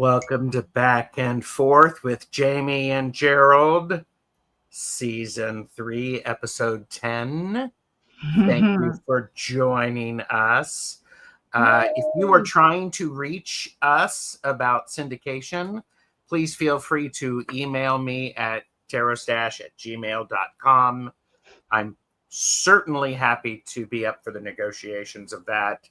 Welcome to Back and Forth with Jaime and Gerald, Season 3, Episode 10. Thank you for joining us. If you are trying to reach us about syndication, please feel free to email me at TarotStache@gmail.com. I'm certainly happy to be up for the negotiations of that.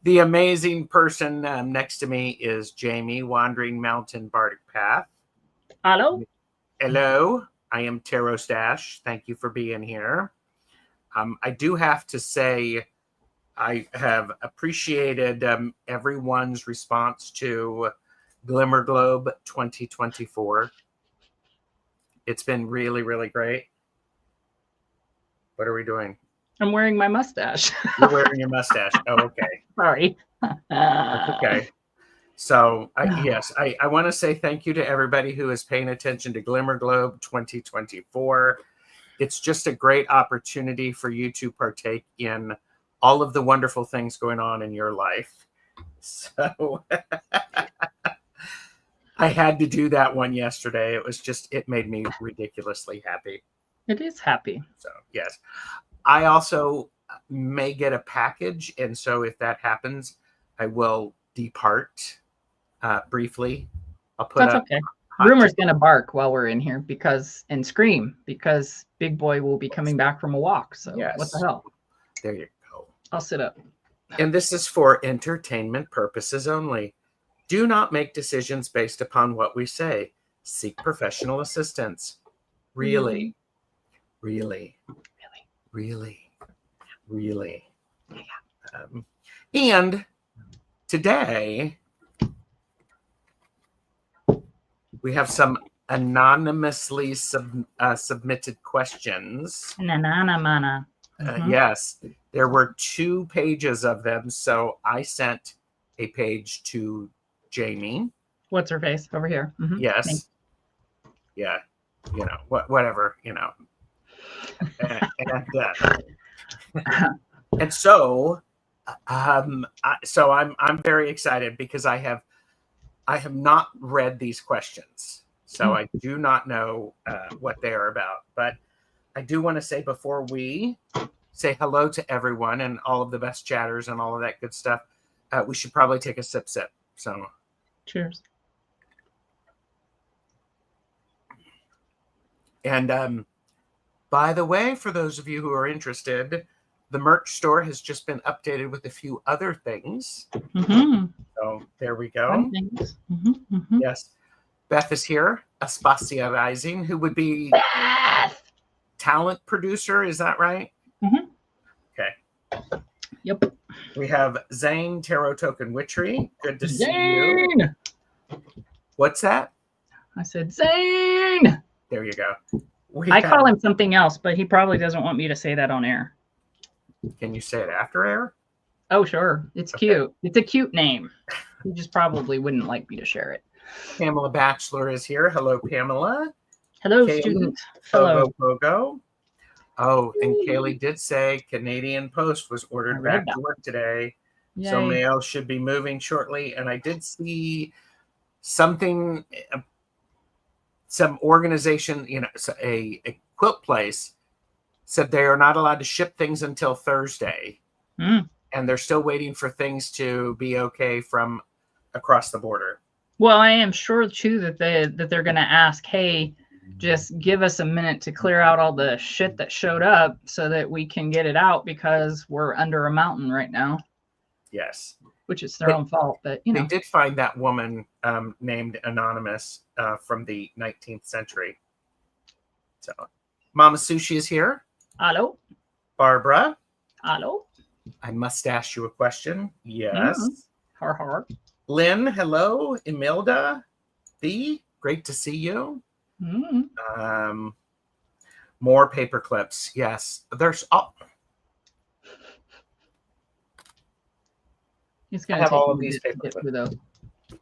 The amazing person next to me is Jaime, Wandering Mountain Bardic Path. Hello. Hello. I am TarotStache. Thank you for being here. I do have to say I have appreciated everyone's response to Glimmer Globe 2024. It's been really, really great. What are we doing? I'm wearing my mustache. You're wearing your mustache. Oh, okay. Sorry. That's okay. So, yes, I want to say thank you to everybody who is paying attention to Glimmer Globe 2024. It's just a great opportunity for you to partake in all of the wonderful things going on in your life. So, I had to do that one yesterday. It made me ridiculously happy. It is happy. So, yes. I also may get a package, and so if that happens, I will depart briefly. I'll put That's okay. Rumor's gonna bark while we're in here and scream because Big Boy will be coming back from a walk. So yes. What the hell? There you go. I'll sit up. And this is for entertainment purposes only. Do not make decisions based upon what we say. Seek professional assistance. Really. Yeah. And today we have some anonymously submitted questions. Yes, there were 2 pages of them, so I sent a page to Jaime. What's her face over here? Mm-hmm. Yes. Thanks. Yeah. Whatever. And so I'm very excited because I have not read these questions, so I do not know what they are about. But I do want to say before we say hello to everyone and all of the best chatters and all of that good stuff, we should probably take a sip. So, cheers. And by the way, for those of you who are interested, the merch store has just been updated with a few other things. Mm-hmm. So there we go. Yes. Beth is here. Aspasia Rising, who would be Beth! Talent producer. Is that right? Mm-hmm. Okay. Yep. We have Zane, Tarot Token Witchery. Good to see you. What's that? I said Zane. There you go. I call him something else, but he probably doesn't want me to say that on air. Can you say it after air? Oh, sure. It's cute. It's a cute name. He just probably wouldn't like me to share it. Pamela Batchelor is here. Hello, Pamela. Hello, student. Hello. Pogo. Oh, and Kaylee did say Canadian Post was ordered back to work today. Yay. So mail should be moving shortly. And I did see something, some organization, a quilt place said they are not allowed to ship things until Thursday. And they're still waiting for things to be okay from across the border. Well, I am sure too that they're going to ask, hey, just give us a minute to clear out all the shit that showed up so that we can get it out because we're under a mountain right now. Yes. Which is their own fault, but They did find that woman named Anonymous from the 19th century. So Mama Sushi is here. Hello. Barbara. Hello. I must ask you a question. Yes. Har har. Lynn, hello. Imelda. B, great to see you. More paper clips. Yes. There's It's gonna I have take all of these paper clips.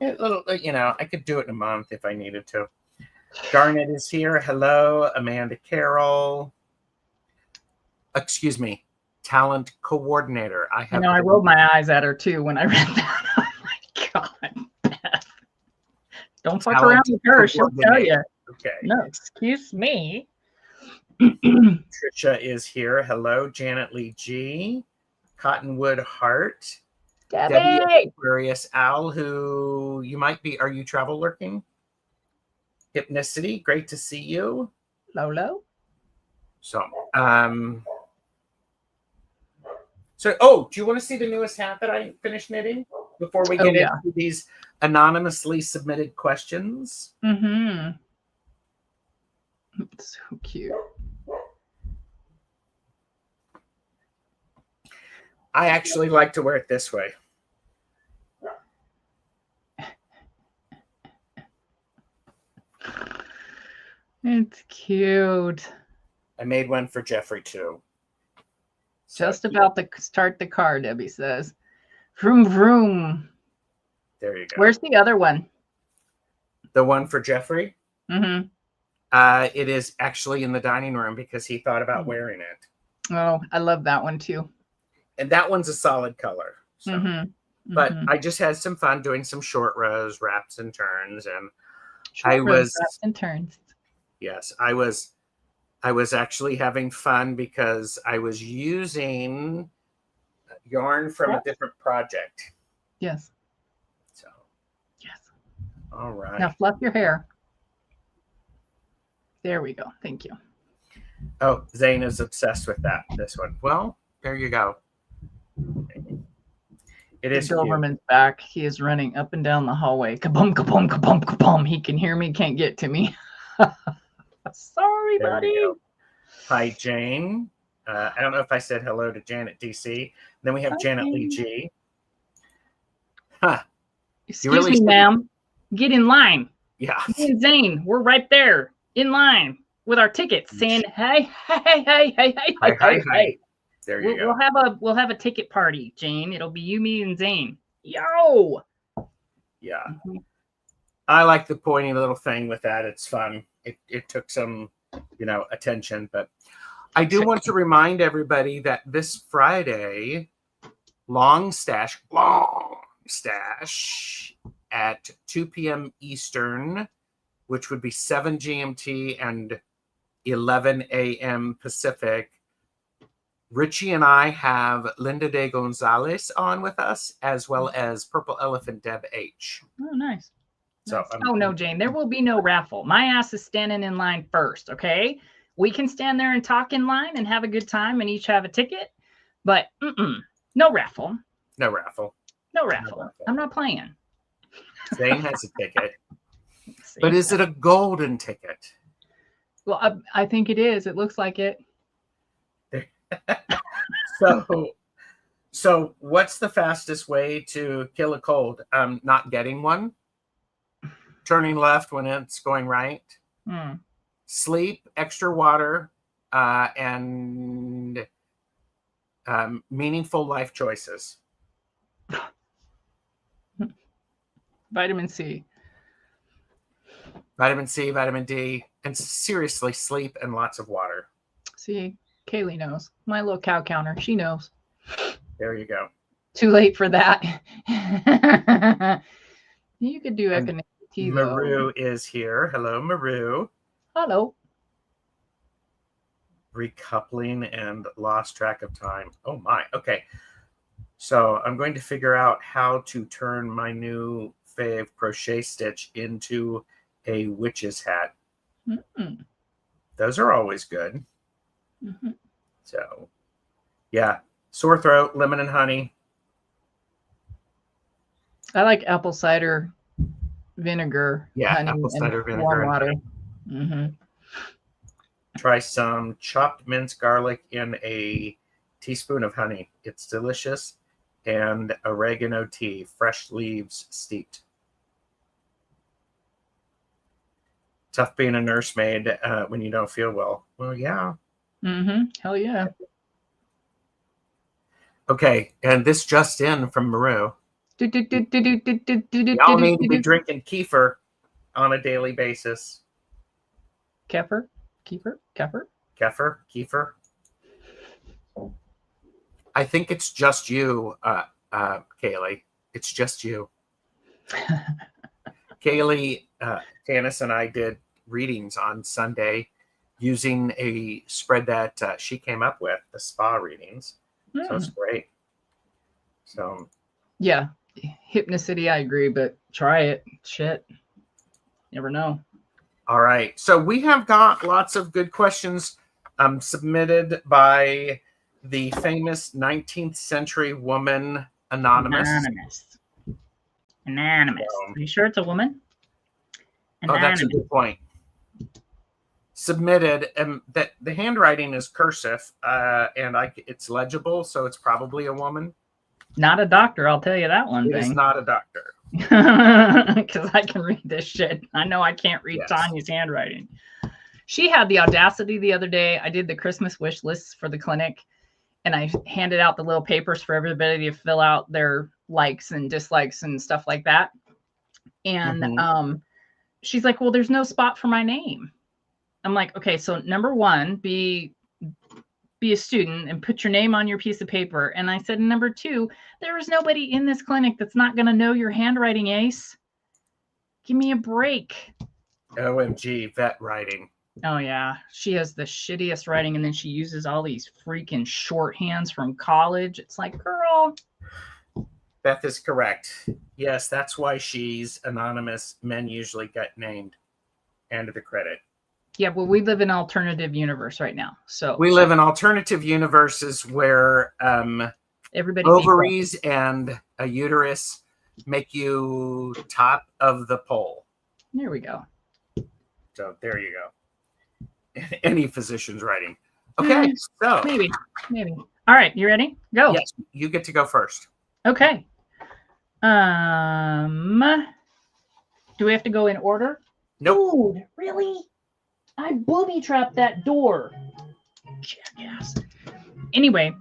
I could do it in a month if I needed to. Garnet is here. Hello. Amanda Carroll. Excuse me. Talent coordinator. I rolled my eyes at her too when I read that. I'm like, Don't fuck around with her. She'll tell you. Okay. No, excuse me. Trisha is here. Hello, Janet Lee G. Cottonwood Heart. Debbie Aquarius Owl, who you might be. Are you travel lurking? Hypnicity, great to see you. Lolo. So, do you want to see the newest hat that I finished knitting before we get into these anonymously submitted questions? Mm-hmm. It's so cute. I actually like to wear it this way. It's cute. I made one for Jeffrey too. Just about to start the car, Debbie says. Vroom, vroom. There you go. Where's the other one? The one for Jeffrey? Mm-hmm. It is actually in the dining room because he thought about wearing it. Oh, I love that one too. And that one's a solid color. So. Mm-hmm. But I just had some fun doing some short rows, wraps and turns, and wraps and turns. Yes, I was actually having fun because I was using yarn from a different project. Yes. So. Yes. All right. Now fluff your hair. There we go. Thank you. Oh, Zane is obsessed with this one. Well, there you go. It is. Doberman's back. He is running up and down the hallway. Kaboom, kaboom, kaboom, kaboom. He can hear me, can't get to me. Sorry, buddy. Hi, Jane. I don't know if I said hello to Janet DC. Then we have Janet Lee G. Huh. Excuse me, ma'am. Get in line. Yeah. Me and Zane, we're right there in line with our tickets saying, hey, hey, hey, hey, hey, hey, hey. There you go. We'll have a ticket party, Jane. It'll be you, me, and Zane. Yo. Yeah. I like the pointy little thing with that. It's fun. It took some, attention, but I do want to remind everybody that this Friday, Long Stash at 2 p.m. Eastern, which would be 7 GMT and 11 a.m. Pacific. Richie and I have Linda De Gonzalez on with us, as well as Purple Elephant Deb H. Oh, nice. So, no, Jane, there will be no raffle. My ass is standing in line first, okay? We can stand there and talk in line and have a good time and each have a ticket, but no raffle. No raffle. No raffle. I'm not playing. Zane has a ticket. But is it a golden ticket? Well, I think it is. It looks like it. So what's the fastest way to kill a cold? Not getting one. Turning left when it's going right. Sleep, extra water, and meaningful life choices. Vitamin C. Vitamin C, vitamin D, and seriously, sleep and lots of water. See, Kaylee knows. My little cow counter. She knows. There you go. Too late for that. You could do economic tea, though. Maru is here. Hello, Maru. Hello. Recoupling and lost track of time. Oh, my. Okay. So I'm going to figure out how to turn my new fave crochet stitch into a witch's hat. Those are always good. So, yeah. Sore throat, lemon and honey. I like apple cider vinegar. Yeah, honey, apple cider vinegar. Warm water. Try some chopped minced garlic in a teaspoon of honey. It's delicious. And oregano tea, fresh leaves steeped. Tough being a nursemaid when you don't feel well. Well, yeah. Hell yeah. Okay, and this just in from Maru. Y'all need to be drinking kefir on a daily basis. Kefir. I think it's just you, Kaylee. It's just you. Kaylee, Tanis, and I did readings on Sunday using a spread that she came up with, the spa readings. So it's great. So yeah, Hypnocity, I agree, but try it. Shit, never know. All right. So we have got lots of good questions submitted by the famous 19th century woman Anonymous. Anonymous. Are you sure it's a woman? Oh, that's a good point. Submitted, and that the handwriting is cursive, and it's legible, so it's probably a woman. Not a doctor, I'll tell you that one thing. It is not a doctor. Because I can read this shit. I know I can't read Tanya's handwriting. She had the audacity the other day. I did the Christmas wish lists for the clinic, and I handed out the little papers for everybody to fill out their likes and dislikes and stuff like that. And she's like, well, there's no spot for my name. I'm like, okay, so number one, be a student and put your name on your piece of paper. And I said, number two, there is nobody in this clinic that's not going to know your handwriting, Ace. Give me a break. OMG, vet writing. Oh, yeah. She has the shittiest writing, and then she uses all these freaking shorthands from college. It's like, girl. Beth is correct. Yes, that's why she's anonymous. Men usually get named and the credit. Yeah, well, we live in an alternative universe right now. So we live in alternative universes where everybody ovaries and a uterus make you top of the pole. There we go. So there you go. Any physician's writing. Okay, so maybe. All right, you ready? Go. Yes, you get to go first. Okay. Do we have to go in order? Nope. Dude, really? I booby trapped that door. Jackass. Anyway,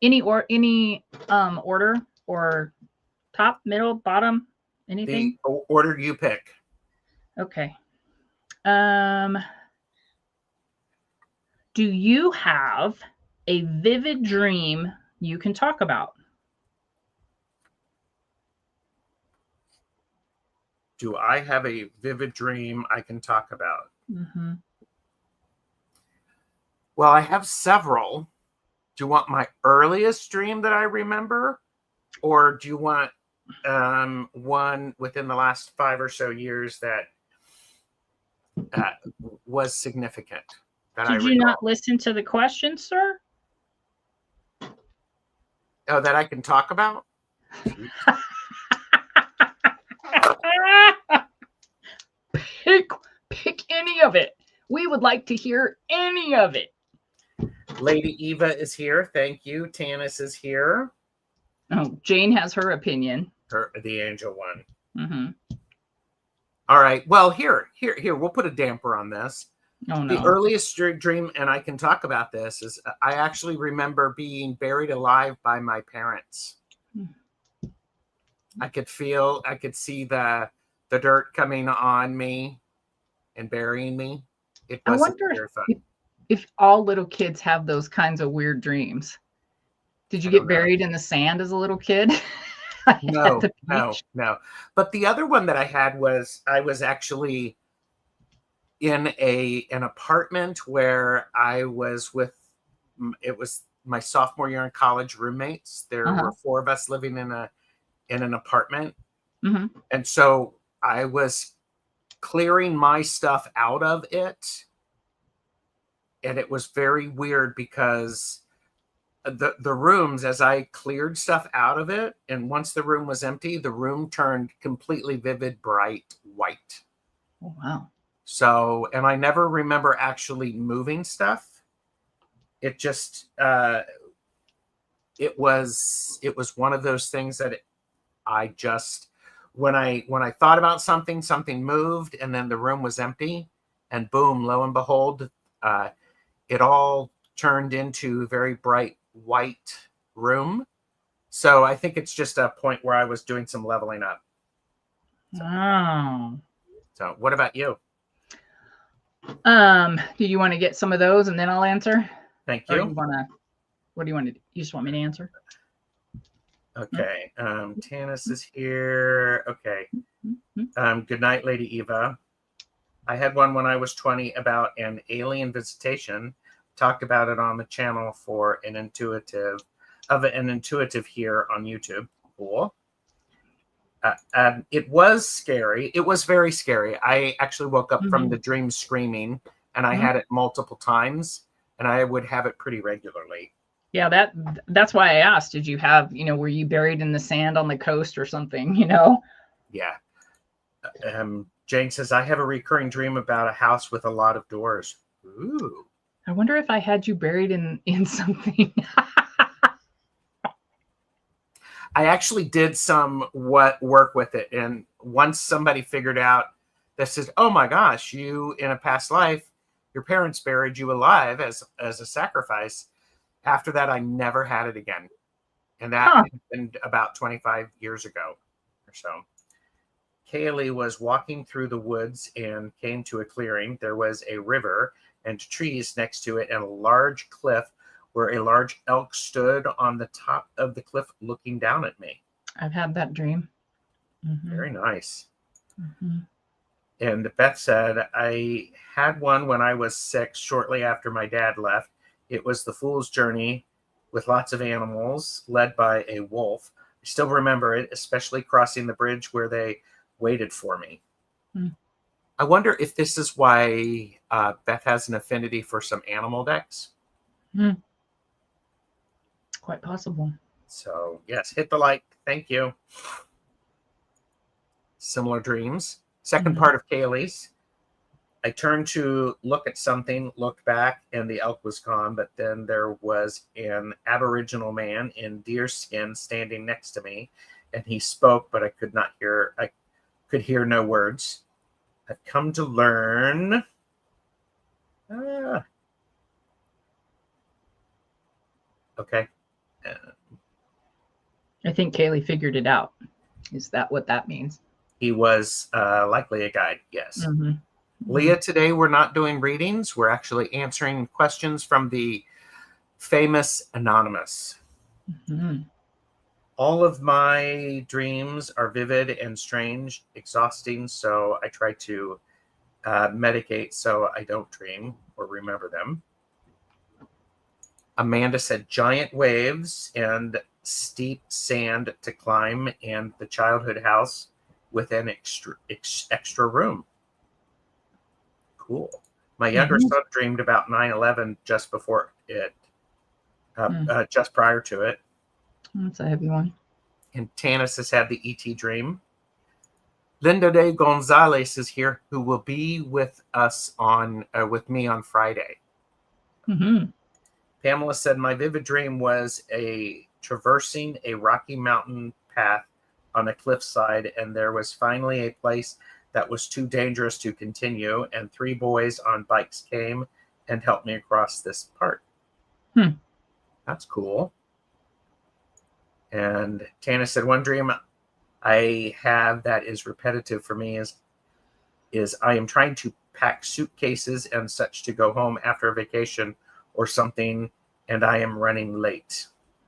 any order or top, middle, bottom, anything? The order you pick. Okay. Do you have a vivid dream you can talk about? Do I have a vivid dream I can talk about? Mm-hmm. Well, I have several. Do you want my earliest dream that I remember? Or do you want one within the last 5 or so years that was significant? Did you not listen to the question, sir? Oh, that I can talk about? Pick any of it. We would like to hear any of it. Lady Eva is here. Thank you. Tanis is here. Oh, Jane has her opinion. The angel one. Mm-hmm. All right. Well, here. We'll put a damper on this. Oh, no. The earliest dream, and I can talk about this, is I actually remember being buried alive by my parents. I could see the dirt coming on me and burying me. It was terrifying. If all little kids have those kinds of weird dreams. Did you get buried in the sand as a little kid? No. But the other one that I had was I was actually in an apartment where I was with, it was my sophomore year in college, roommates. There were 4 of us living in an apartment. Mm-hmm. And so I was clearing my stuff out of it. And it was very weird because the rooms, as I cleared stuff out of it, and once the room was empty, the room turned completely vivid, bright white. Oh, wow. So, and I never remember actually moving stuff. It just, it was one of those things that I just, when I thought about something moved, and then the room was empty, and boom, lo and behold, it all turned into a very bright white room. So I think it's just a point where I was doing some leveling up. Oh. So what about you? Do you want to get some of those and then I'll answer? Thank you. What do you want to do? You just want me to answer? Okay. Tanis is here. Okay. Good night, Lady Eva. I had one when I was 20 about an alien visitation. Talked about it on the channel for an intuitive here on YouTube. Cool. It was scary. It was very scary. I actually woke up from the dream screaming, and I had it multiple times, and I would have it pretty regularly. Yeah, that's why I asked. Did you have, were you buried in the sand on the coast or something? Yeah. Jane says, I have a recurring dream about a house with a lot of doors. Ooh. I wonder if I had you buried in something. I actually did some work with it. And once somebody figured out that says, oh my gosh, you in a past life, your parents buried you alive as a sacrifice. After that, I never had it again. And that happened about 25 years ago or so. Kaylee was walking through the woods and came to a clearing. There was a river and trees next to it and a large cliff where a large elk stood on the top of the cliff looking down at me. I've had that dream. Very nice. And Beth said, I had one when I was 6, shortly after my dad left. It was the Fool's Journey with lots of animals led by a wolf. I still remember it, especially crossing the bridge where they waited for me. I wonder if this is why Beth has an affinity for some animal decks. Quite possible. So, yes, hit the like. Thank you. Similar dreams. Second part of Kaylee's. I turned to look at something, looked back, and the elk was gone. But then there was an Aboriginal man in deer skin standing next to me, and he spoke, but I could not hear. I could hear no words. I've come to learn. Okay. I think Kaylee figured it out. Is that what that means? He was likely a guide, yes. Leah, today we're not doing readings. We're actually answering questions from the famous Anonymous. All of my dreams are vivid and strange, exhausting, so I try to medicate so I don't dream or remember them. Amanda said giant waves and steep sand to climb and the childhood house with an extra room. Cool. My younger son dreamed about 9/11 just before it, just prior to it. That's a heavy one. And Tanis has had the ET dream. Linda de Gonzalez is here, who will be with us with me on Friday. Pamela said, my vivid dream was traversing a rocky mountain path on a cliffside, and there was finally a place that was too dangerous to continue, and 3 boys on bikes came and helped me across this part. That's cool. And Tana said, one dream I have that is repetitive for me is I am trying to pack suitcases and such to go home after a vacation or something, and I am running late.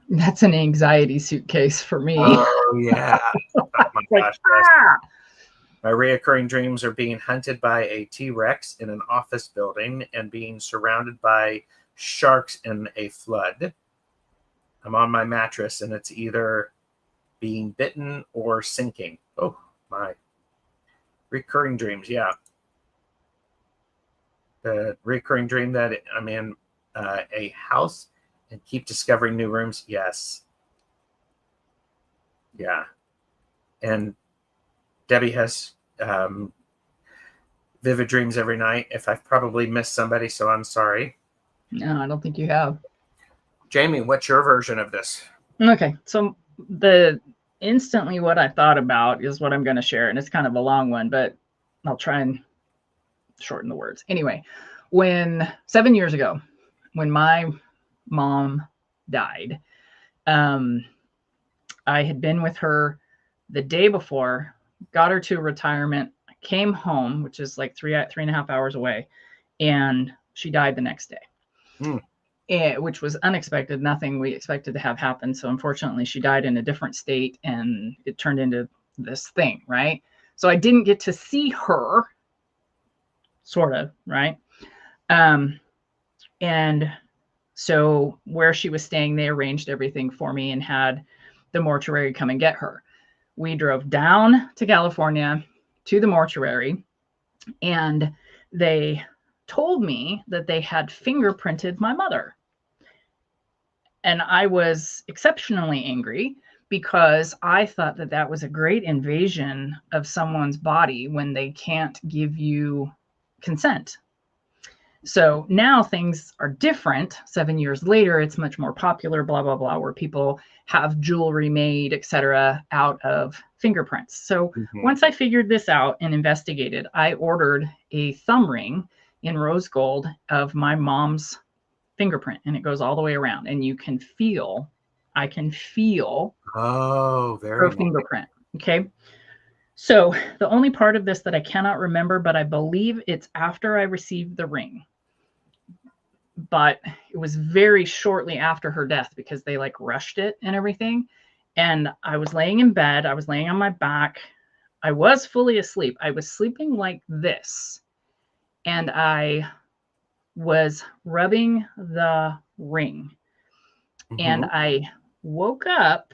That's an anxiety suitcase for me. Oh, yeah. Oh, my gosh. My reoccurring dreams are being hunted by a T-Rex in an office building and being surrounded by sharks in a flood. I'm on my mattress, and it's either being bitten or sinking. Oh, my. Recurring dreams, yeah. The recurring dream that I'm in a house and keep discovering new rooms. Yes. Yeah. And Debbie has vivid dreams every night. If I've probably missed somebody, so I'm sorry. No, I don't think you have. Jamie, what's your version of this? Okay. So instantly what I thought about is what I'm going to share. And it's kind of a long one, but I'll try and shorten the words. Anyway, 7 years ago, when my mom died, I had been with her the day before, got her to retirement, came home, which is like 3.5 hours away, and she died the next day. which was unexpected, nothing we expected to have happen. So unfortunately, she died in a different state and it turned into this thing, right? So I didn't get to see her, sort of, right? And so where she was staying, they arranged everything for me and had the mortuary come and get her. We drove down to California to the mortuary, and they told me that they had fingerprinted my mother. And I was exceptionally angry because I thought that that was a great invasion of someone's body when they can't give you consent. So now things are different. 7 years later, it's much more popular, blah, blah, blah, where people have jewelry made, etc., out of fingerprints. So once I figured this out and investigated, I ordered a thumb ring in rose gold of my mom's fingerprint, and it goes all the way around, and you can feel, I can feel her fingerprint. Okay. So the only part of this that I cannot remember, but I believe it's after I received the ring. But it was very shortly after her death because they like rushed it and everything. And I was laying in bed. I was laying on my back. I was fully asleep. I was sleeping like this. And I was rubbing the ring. And I woke up,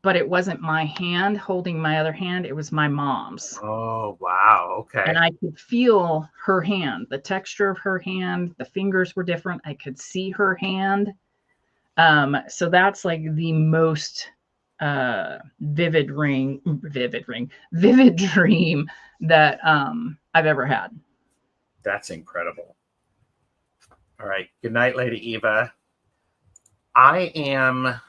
but it wasn't my hand holding my other hand. It was my mom's. Oh, wow. Okay. And I could feel her hand, the texture of her hand. The fingers were different. I could see her hand. So that's like the most vivid dream that I've ever had. That's incredible. All right. Good night, Lady Eva. My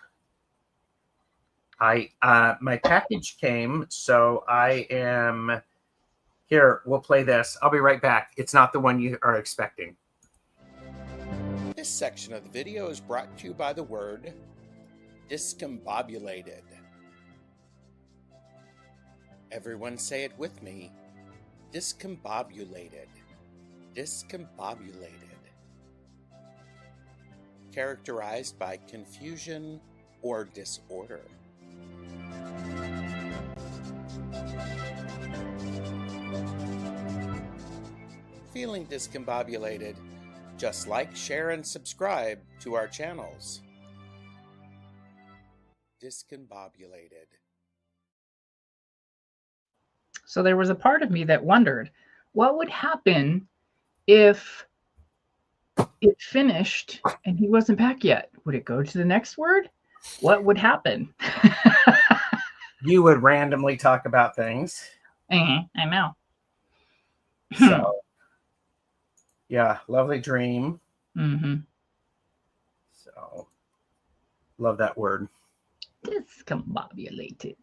package came, so I am here. We'll play this. I'll be right back. It's not the one you are expecting. This section of the video is brought to you by the word discombobulated. Everyone say it with me. Discombobulated. Discombobulated. Characterized by confusion or disorder. Feeling discombobulated? Just like, share, and subscribe to our channels. Discombobulated. So there was a part of me that wondered, what would happen if it finished and he wasn't back yet? Would it go to the next word? What would happen? You would randomly talk about things. I know. So, yeah, lovely dream. So, love that word. Discombobulated.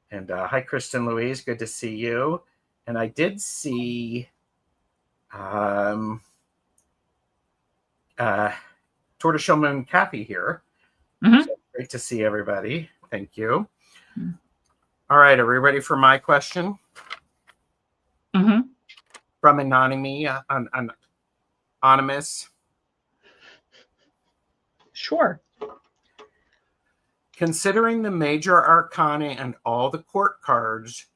And hi, Kristen Louise. Good to see you. And I did see Tortoiseshell Moon Kathy here. So great to see everybody. Thank you. All right, are we ready for my question? From Anonymous. Sure. Considering the major arcana and all the court cards,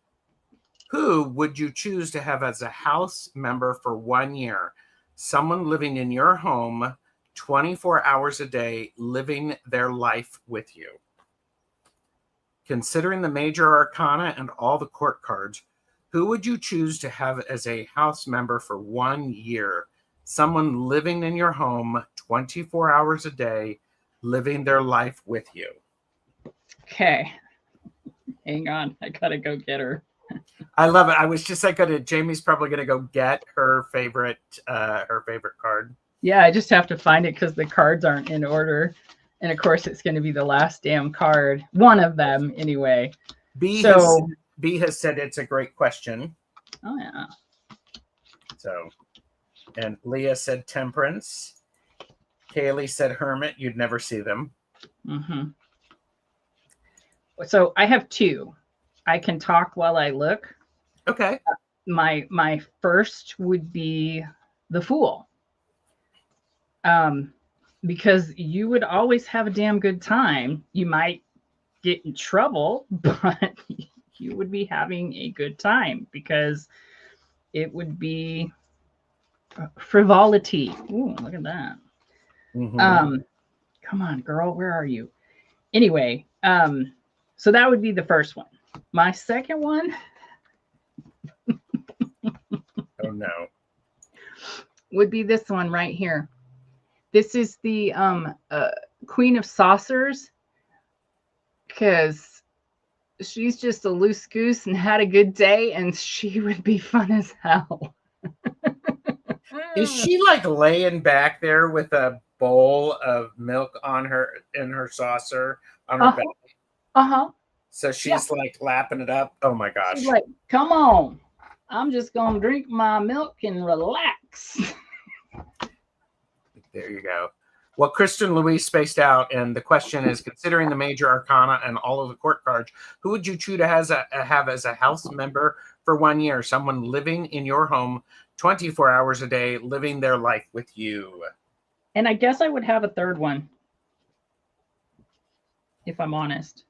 who would you choose to have as a house member for 1 year? Someone living in your home 24 hours a day, living their life with you. Considering the major arcana and all the court cards, who would you choose to have as a house member for 1 year? Someone living in your home 24 hours a day, living their life with you. Okay. Hang on. I gotta go get her. I love it. I was just like, Jamie's probably gonna go get her favorite card. Yeah, I just have to find it because the cards aren't in order. And of course it's gonna be the last damn card. One of them anyway. B has said it's a great question. Oh yeah. So, and Leah said temperance. Kaylee said hermit. You'd never see them. So I have two. I can talk while I look. Okay. My first would be the Fool. Because you would always have a damn good time. You might get in trouble, but you would be having a good time because it would be frivolity. Ooh, look at that. Mm-hmm. Come on, girl, where are you? Anyway, so that would be the first one. My second one. Oh no. Would be this one right here. This is the Queen of Saucers, because she's just a loose goose and had a good day, and she would be fun as hell. Is she like laying back there with a bowl of milk on her in her saucer on her belly? Uh-huh. So she's like lapping it up. Oh my gosh. She's like, come on. I'm just gonna drink my milk and relax. There you go. Well, Kristen Louise spaced out, and the question is: considering the major arcana and all of the court cards, who would you choose to have as a house member for 1 year? Someone living in your home 24 hours a day, living their life with you. And I guess I would have a third one, if I'm honest.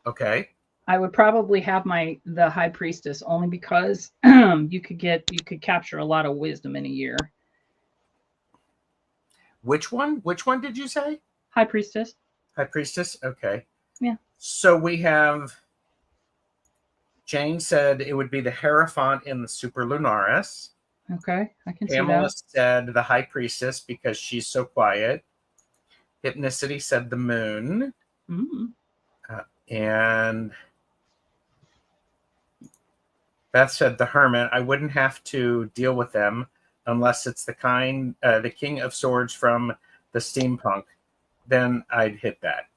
Okay. I would probably have the High Priestess, only because you could capture a lot of wisdom in a year. Which one? Which one did you say? High Priestess. High Priestess? Okay. Yeah. So we have Jane said it would be the Hierophant in the Superlunaris. Okay, I can Pamela see that. said the High Priestess because she's so quiet. Hypnicity said the Moon. Mm-hmm. And Beth said the Hermit. I wouldn't have to deal with them unless it's the King of Swords from the steampunk. Then I'd hit that.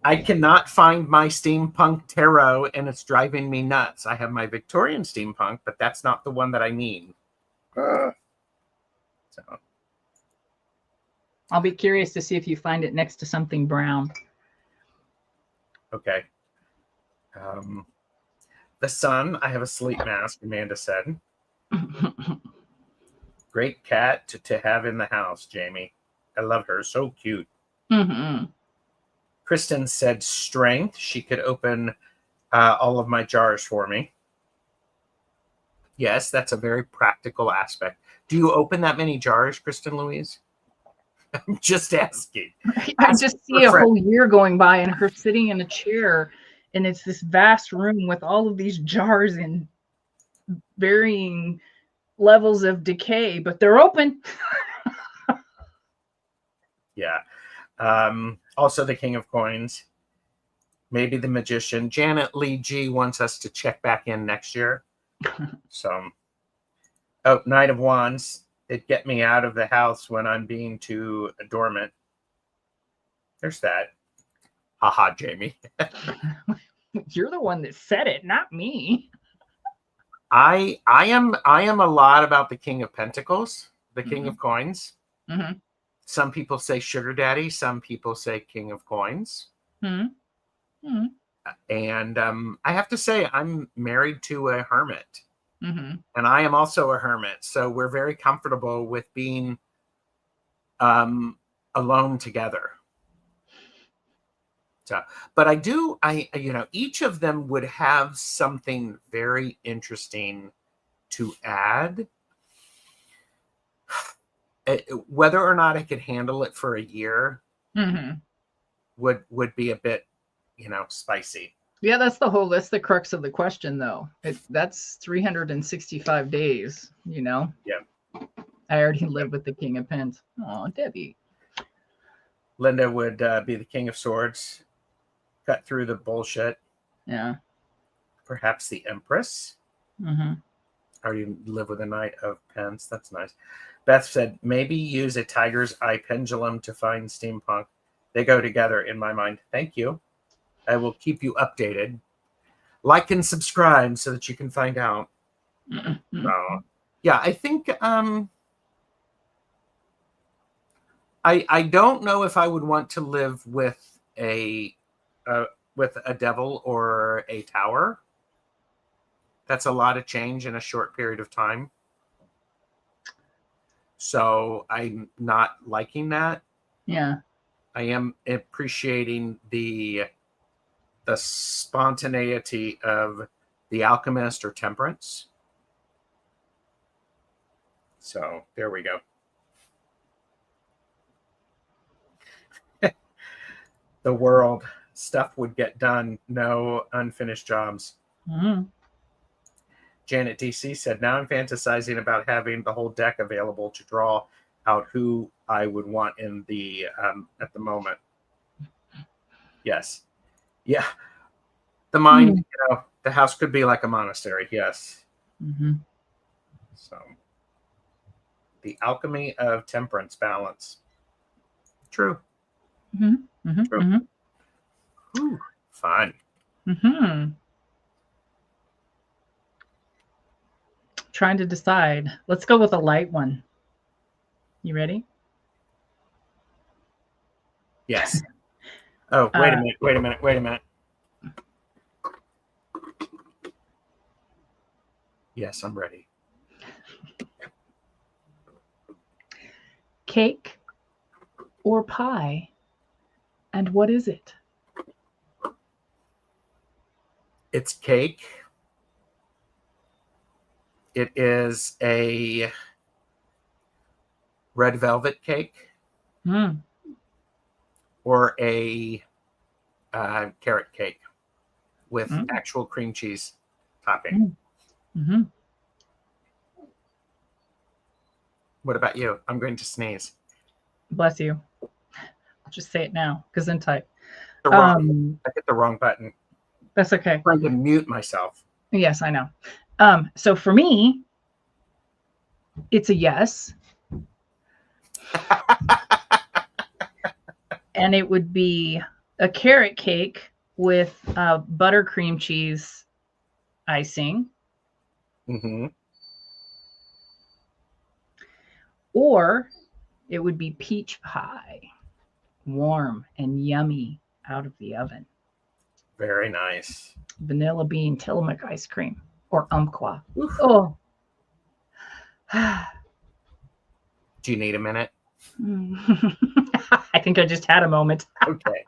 I cannot find my steampunk tarot, and it's driving me nuts. I have my Victorian steampunk, but that's not the one that I need. So I'll be curious to see if you find it next to something brown. Okay. The Sun, I have a sleep mask, Amanda said. Great cat to have in the house, Jamie. I love her. So cute. Mm-hmm. Kristen said strength. She could open all of my jars for me. Yes, that's a very practical aspect. Do you open that many jars, Kristen Louise? I'm just asking. I just see a whole year going by and her sitting in a chair, and it's this vast room with all of these jars in varying levels of decay, but they're open. Yeah. Also the King of Coins. Maybe the Magician. Janet Lee G wants us to check back in next year. So, Knight of Wands. It'd get me out of the house when I'm being too dormant. There's that. Haha, Jamie. You're the one that said it, not me. I am a lot about the King of Pentacles, the King of Coins. Mm-hmm. Some people say Sugar Daddy. Some people say King of Coins. Mm-hmm. Mm-hmm. And I have to say, I'm married to a hermit. Mm-hmm. And I am also a hermit. So we're very comfortable with being alone together. So, but each of them would have something very interesting to add. Whether or not I could handle it for a year would be a bit, spicy. Yeah, that's the crux of the question, though. That's 365 days, Yeah. I already live with the King of Pens. Oh, Debbie. Linda would be the King of Swords. Cut through the bullshit. Yeah. Perhaps the Empress. Mm-hmm. I already live with a Knight of Pens. That's nice. Beth said, maybe use a tiger's eye pendulum to find steampunk. They go together in my mind. Thank you. I will keep you updated. Like and subscribe so that you can find out. Yeah, I think I don't know if I would want to live with a devil or a tower. That's a lot of change in a short period of time. So I'm not liking that. Yeah. I am appreciating the spontaneity of the alchemist or temperance. So there we go. The world, stuff would get done, no unfinished jobs. Mm-hmm. Janet DC said, now I'm fantasizing about having the whole deck available to draw out who I would want in the at the moment. Yes. Yeah. The mind, you know, the house could be like a monastery. Yes. Mm-hmm. So the alchemy of temperance balance. True. Mm-hmm. Mm-hmm. True. Mm-hmm. Ooh, fun. Mm-hmm. Trying to decide. Let's go with a light one. You ready? Yes. Oh, wait a minute. Yes, I'm ready. Cake or pie? And what is it? It's cake. It is a red velvet cake or a carrot cake with actual cream cheese topping. Mm-hmm. What about you? I'm going to sneeze. Bless you. I'll just say it now. Gesundheit. I hit the wrong button. That's okay. I'm trying to mute myself. Yes, I know. So for me, it's a yes. And it would be a carrot cake with buttercream cheese icing. Mm-hmm. Or it would be peach pie, warm and yummy out of the oven. Very nice. Vanilla bean Tillamook ice cream or umpqua. Oof. Oh. Do you need a minute? I think I just had a moment. Okay.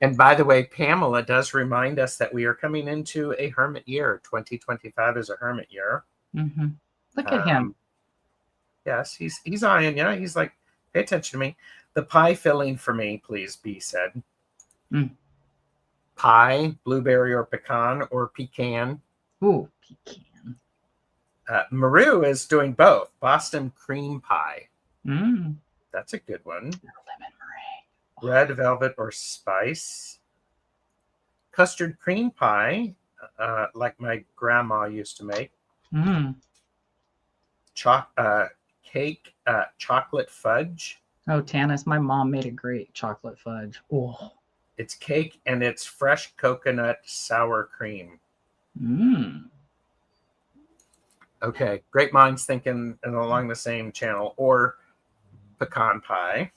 And by the way, Pamela does remind us that we are coming into a hermit year. 2025 is a hermit year. Mm-hmm. Look at him. Yes, he's eyeing you. He's like, pay attention to me. The pie filling for me, please, B said. Pie, blueberry or pecan or pecan. Ooh, pecan. Maru is doing both. Boston cream pie. That's a good one. Lemon meringue. Red velvet or spice. Custard cream pie, like my grandma used to make. Cake, chocolate fudge. Oh, Tanis, my mom made a great chocolate fudge. Oh. It's cake and it's fresh coconut sour cream. Okay, great minds thinking and along the same channel. Or pecan pie.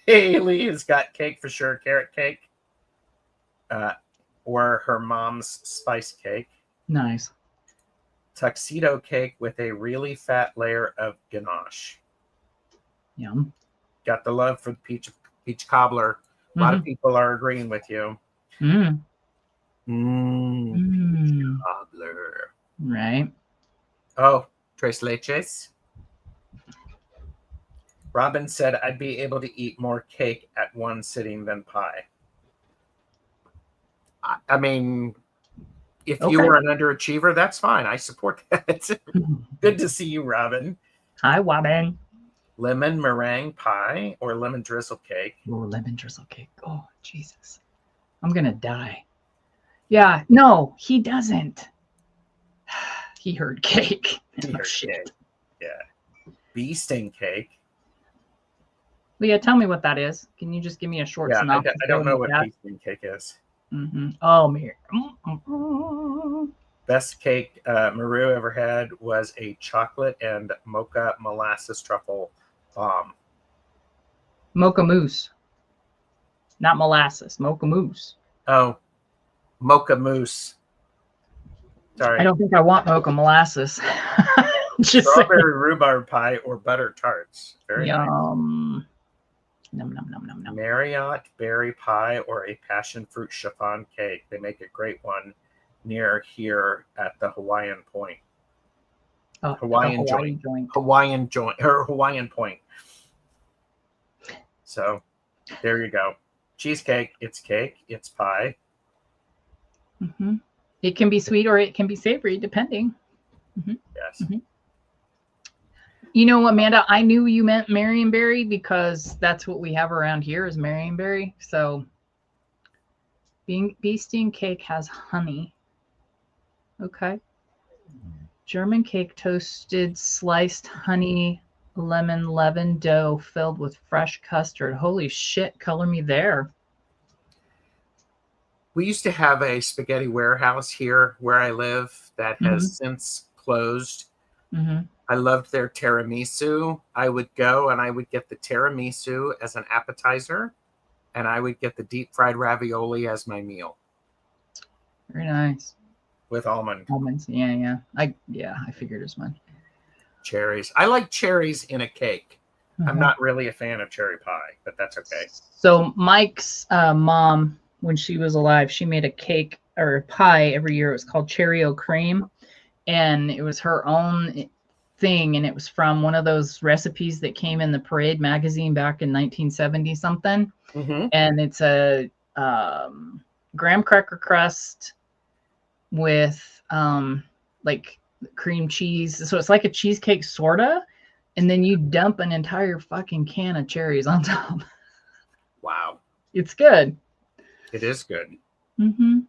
Haley has got cake for sure. Carrot cake. Or her mom's spice cake. Nice. Tuxedo cake with a really fat layer of ganache. Yum. Got the love for the peach cobbler. A lot of people are agreeing with you. Peach cobbler. Right. Oh, tres leches. Robin said I'd be able to eat more cake at one sitting than pie. I mean, if you were an underachiever, that's fine. I support that. Good to see you, Robin. Hi, Robin. Lemon meringue pie or lemon drizzle cake? Oh, lemon drizzle cake. Oh, Jesus. I'm going to die. Yeah, no, he doesn't. He heard cake. He heard cake. Yeah. Bee sting cake. Leah, tell me what that is. Can you just give me a short synopsis? I don't know what bee sting cake is. Oh, Mir. Best cake Maru ever had was a chocolate and mocha molasses truffle bomb. Mocha mousse. Not molasses. Mocha mousse. Oh, mocha mousse. Sorry. I don't think I want mocha molasses. Strawberry rhubarb pie or butter tarts. Very nice. Yum. Num, num, num, num, num. Marriott berry pie or a passion fruit chiffon cake. They make a great one near here at the Hawaiian Point. Hawaiian joint. Hawaiian joint or Hawaiian Point. So there you go. Cheesecake, it's cake, it's pie. Mm-hmm. It can be sweet or it can be savory, depending. Mm-hmm. Yes. Mm-hmm. You know, Amanda, I knew you meant Marionberry because that's what we have around here is Marionberry. So bee sting cake has honey. Okay. German cake, toasted sliced honey lemon leaven dough filled with fresh custard. Holy shit, color me there. We used to have a spaghetti warehouse here where I live that has since closed. Mm-hmm. I loved their tiramisu. I would go and I would get the tiramisu as an appetizer, and I would get the deep fried ravioli as my meal. Very nice. With almonds. Yeah. I figured as much. Cherries. I like cherries in a cake. Mm-hmm. I'm not really a fan of cherry pie, but that's okay. So Mike's mom, when she was alive, she made a cake or a pie every year. It was called Cherry-O Cream, and it was her own thing, and it was from one of those recipes that came in the Parade magazine back in 1970 something. Mm-hmm. And it's a graham cracker crust with like cream cheese. So it's like a cheesecake sorta, and then you dump an entire fucking can of cherries on top. Wow. It's good. It is good. Mm-hmm.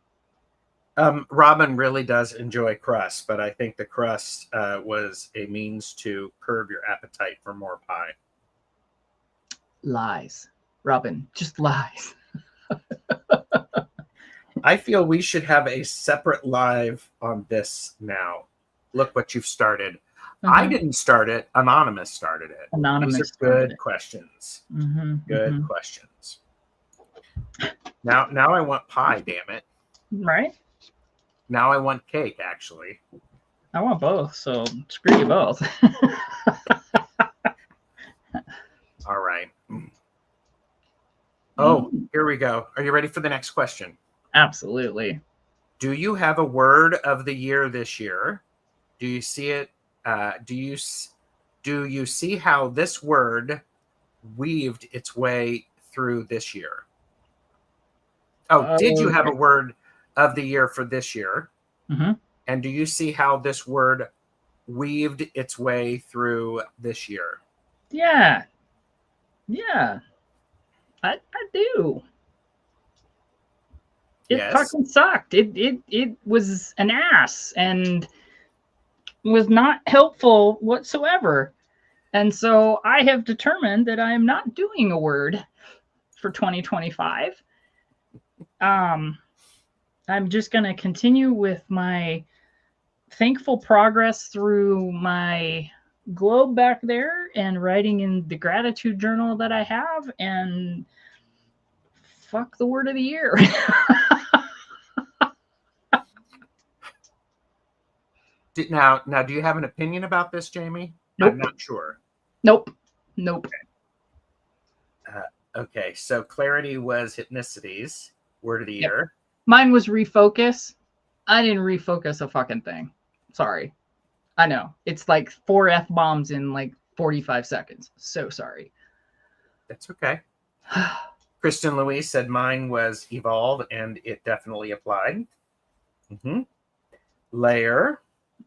Robin really does enjoy crust, but I think the crust was a means to curb your appetite for more pie. Lies. Robin, just lies. I feel we should have a separate live on this now. Look what you've started. Mm-hmm. I didn't start it. Anonymous started it. Anonymous. These are good questions. Mm-hmm. Good questions. Now I want pie, damn it. Right? Now I want cake, actually. I want both, so screw you both. All right. Oh, here we go. Are you ready for the next question? Absolutely. Do you have a word of the year this year? Do you see it? Do you see how this word weaved its way through this year? Oh, did you have a word of the year for this year? Mm-hmm. And do you see how this word weaved its way through this year? Yeah. I do. It fucking sucked. It was an ass and was not helpful whatsoever. And so I have determined that I am not doing a word for 2025. I'm just going to continue with my thankful progress through my globe back there and writing in the gratitude journal that I have, and fuck the word of the year. Now, do you have an opinion about this, Jamie? Nope. I'm not sure. Nope. Okay, so clarity was hypnicities, word of the year. Mine was refocus. I didn't refocus a fucking thing. Sorry. I know. It's like 4 F-bombs in like 45 seconds. So sorry. That's okay. Kristen Louise said mine was evolve, and it definitely applied. Mm-hmm. Layer.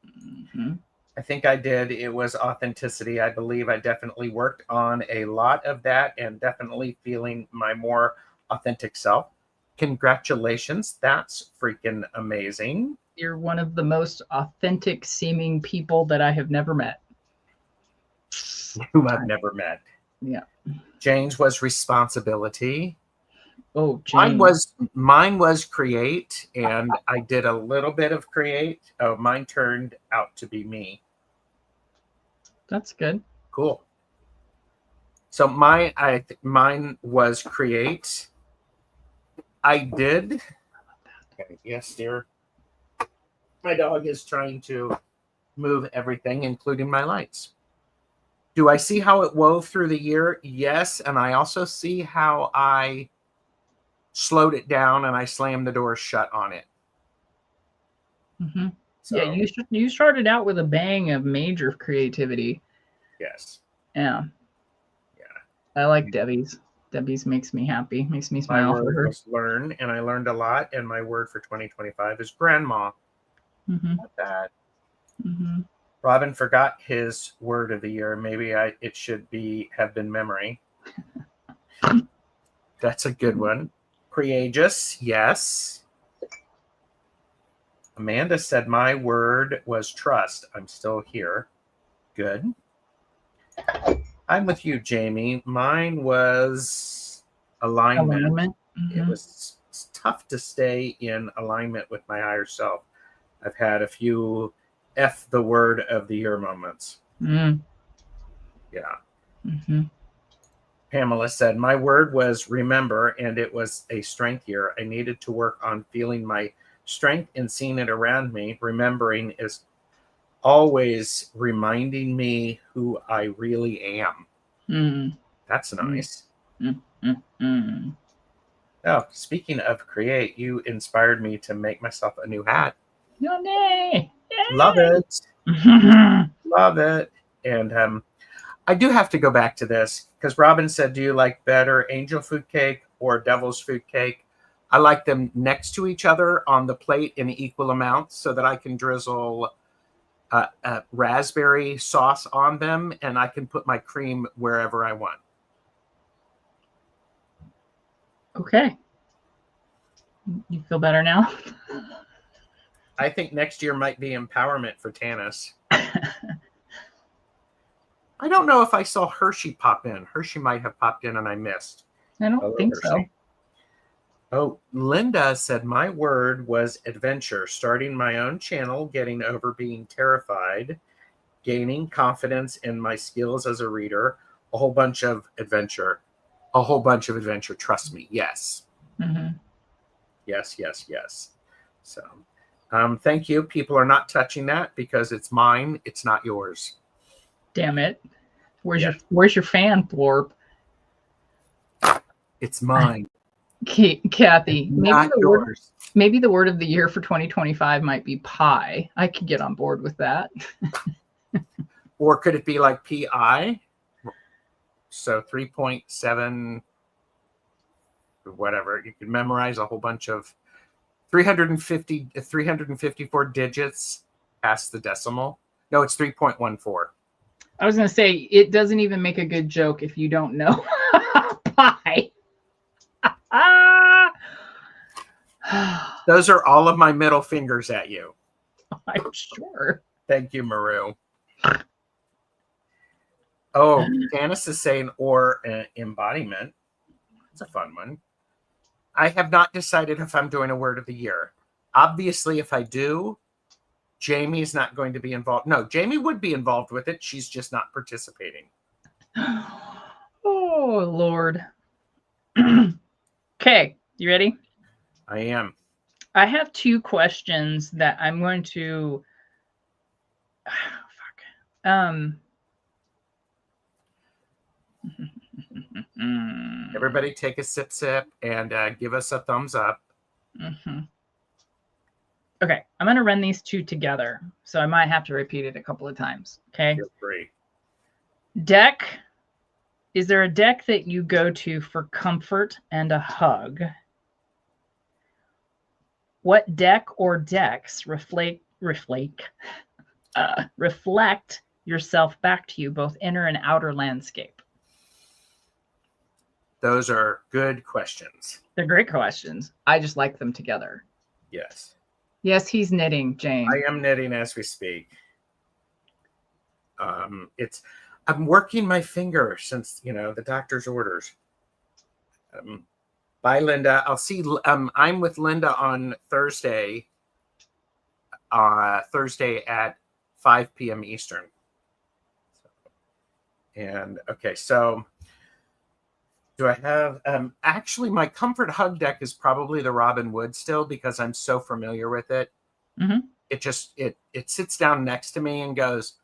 Mm-hmm. I think I did. It was authenticity. I believe I definitely worked on a lot of that and definitely feeling my more authentic self. Congratulations. That's freaking amazing. You're one of the most authentic seeming people that I have never met. Whom I've never met. Yeah. Jane's was responsibility. Oh, Jane. Mine was create, and I did a little bit of create. Oh, mine turned out to be me. That's good. Cool. So mine was create. I did. Okay, yes, dear. My dog is trying to move everything, including my lights. Do I see how it wove through the year? Yes. And I also see how I slowed it down and I slammed the door shut on it. Mm-hmm. So, yeah, you started out with a bang of major creativity. Yes. Yeah. I like Debbie's. Debbie's makes me happy, makes me smile. My word for her. was learn, and I learned a lot. And my word for 2025 is grandma. Mm-hmm. Not bad. Mm-hmm. Robin forgot his word of the year. Maybe it should have been memory. That's a good one. Courageous, yes. Amanda said my word was trust. I'm still here. Good. I'm with you, Jamie. Mine was alignment. Mm-hmm. It was tough to stay in alignment with my higher self. I've had a few F the word of the year moments. Mm. Yeah. Mm-hmm. Pamela said, my word was remember, and it was a strength year. I needed to work on feeling my strength and seeing it around me. Remembering is always reminding me who I really am. Mm. That's nice. Mm. Oh, speaking of create, you inspired me to make myself a new hat. Oh, yay. Love it. Love it. And I do have to go back to this because Robin said, do you like better angel food cake or devil's food cake? I like them next to each other on the plate in equal amounts so that I can drizzle raspberry sauce on them and I can put my cream wherever I want. Okay. You feel better now? I think next year might be empowerment for Tanis. I don't know if I saw Hershey pop in. Hershey might have popped in and I missed. I don't think so. Oh, Linda said my word was adventure, starting my own channel, getting over being terrified, gaining confidence in my skills as a reader, a whole bunch of adventure. Trust me. Yes. Mm-hmm. Yes. So thank you. People are not touching that because it's mine. It's not yours. Damn it. Where's your fan, Florp? It's mine. Kathy, not yours. Maybe the word of the year for 2025 might be pie. I could get on board with that. Or could it be like PI? So 3.7, whatever. You could memorize a whole bunch of 354 digits past the decimal. No, it's 3.14. I was going to say, it doesn't even make a good joke if you don't know pie. Those are all of my middle fingers at you. I'm sure. Thank you, Maru. Oh, Janice is saying, or embodiment. It's a fun one. I have not decided if I'm doing a word of the year. Obviously, if I do, Jamie's not going to be involved. No, Jamie would be involved with it. She's just not participating. Oh, Lord. Okay, you ready? I am. I have two questions that I'm going to... Everybody take a sip and give us a thumbs up. Mm-hmm. Okay, I'm going to run these two together, so I might have to repeat it a couple of times. Okay. Feel free. Deck. Is there a deck that you go to for comfort and a hug? What deck or decks reflect yourself back to you, both inner and outer landscape? Those are good questions. They're great questions. I just like them together. Yes. Yes, he's knitting, Jane. I am knitting as we speak. I'm working my finger since, the doctor's orders. Bye, Linda. I'll see. I'm with Linda on Thursday at 5 p.m. Eastern. And okay, so do I have actually my comfort hug deck is probably the Robin Wood still because I'm so familiar with it. Mm-hmm. it just it sits down next to me and goes,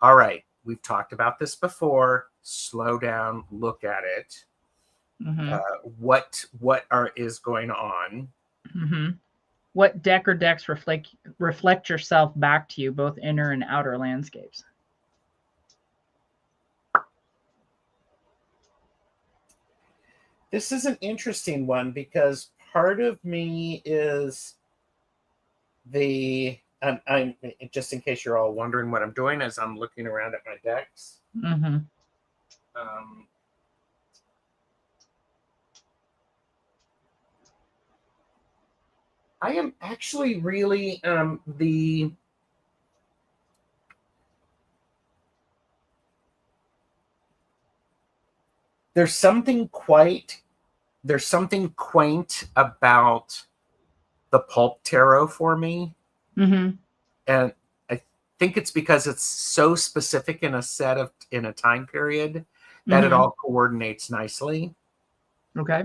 all right, we've talked about this before. Slow down, look at it. What is going on? What deck or decks reflect yourself back to you, both inner and outer landscapes? This is an interesting one because part of me is I'm just in case you're all wondering what I'm doing as I'm looking around at my decks. I am actually really there's something quaint about the pulp tarot for me. And I think it's because it's so specific in a time period that it all coordinates nicely. Okay.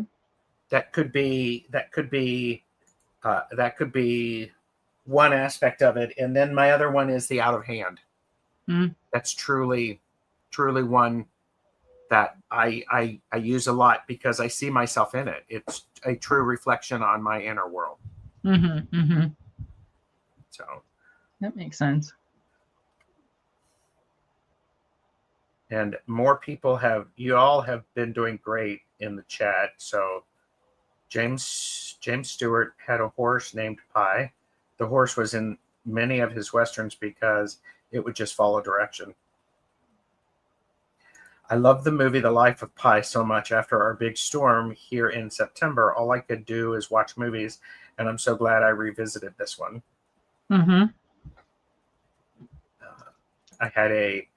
That could be one aspect of it. And then my other one is the out of hand. That's truly one that I use a lot because I see myself in it. It's a true reflection on my inner world. So that makes sense. And more people you all have been doing great in the chat. So James Stewart had a horse named Pi. The horse was in many of his westerns because it would just follow direction. I love the movie The Life of Pi so much. After our big storm here in September, all I could do is watch movies, and I'm so glad I revisited this one. I had a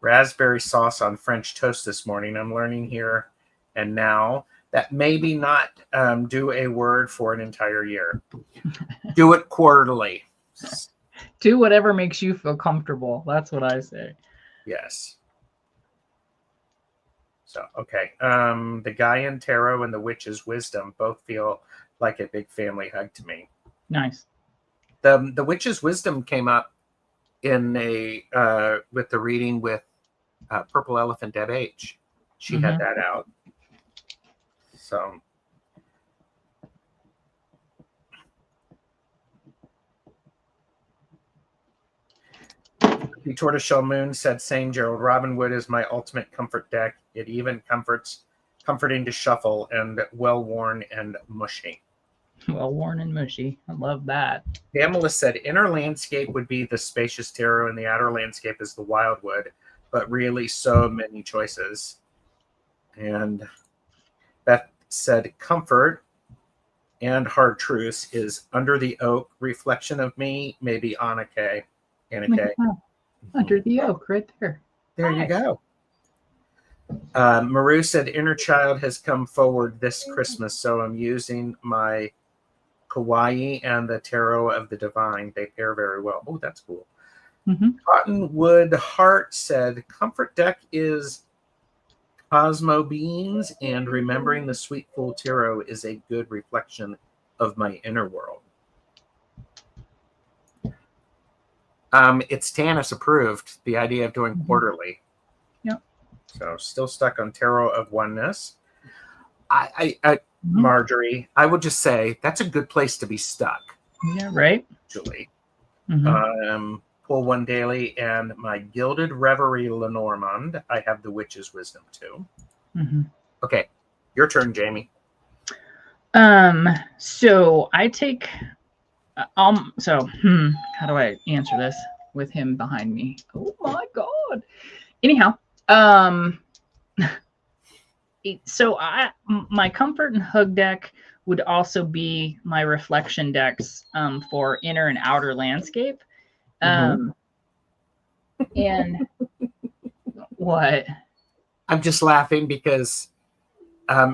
raspberry sauce on French toast this morning. I'm learning here and now that maybe not do a word for an entire year. Do it quarterly. Do whatever makes you feel comfortable. That's what I say. Yes. So, okay. The Gaian Tarot and the Witch's Wisdom both feel like a big family hug to me. Nice. The Witch's Wisdom came up in with the reading with Purple Elephant Deb H. She had that out. So the Tortoiseshell Moon said, same Gerald. Robinwood is my ultimate comfort deck. It even comforting to shuffle and well worn and mushy. Well worn and mushy. I love that. Pamela said inner landscape would be the spacious tarot and the outer landscape is the wildwood, but really so many choices. And Beth said comfort and hard truths is under the oak, reflection of me, maybe Anna K. Anna K. Under the oak, right there. There you go. Maru said inner child has come forward this Christmas, so I'm using my Kawaii and the Tarot of the Divine. They pair very well. Oh, that's cool. Cottonwood Heart said comfort deck is Cosmo Beings, and remembering the Sweet Fool Tarot is a good reflection of my inner world. It's Tanis approved, the idea of doing quarterly. Yep. So still stuck on Tarot of Oneness. Marjorie, I would just say that's a good place to be stuck. Yeah, right. Actually. Pull one daily, and my Gilded Reverie Lenormand. I have the Witch's Wisdom too. Okay, your turn, Jamie. So I take how do I answer this with him behind me? Oh my god. Anyhow, so my comfort and hug deck would also be my reflection decks for inner and outer landscape. And what? I'm just laughing because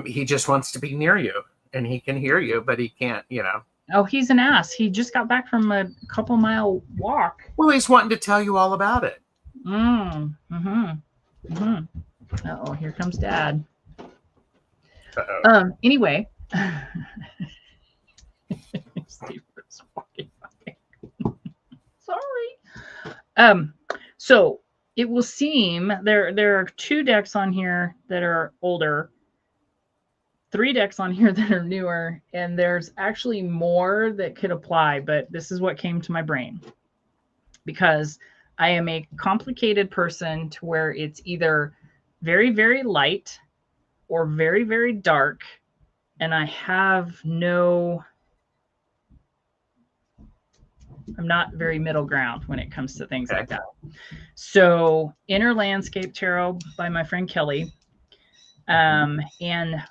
he just wants to be near you and he can hear you, but he can't, Oh, he's an ass. He just got back from a couple mile walk. Well, he's wanting to tell you all about it. Uh-oh, here comes Dad. Uh-oh. Anyway. Steve was walking by. So it will seem there are 2 decks on here that are older, 3 decks on here that are newer, and there's actually more that could apply, but this is what came to my brain because I am a complicated person to where it's either very, very light or very, very dark, and I'm not very middle ground when it comes to things like that. So Inner Landscape Tarot by my friend Kelly, and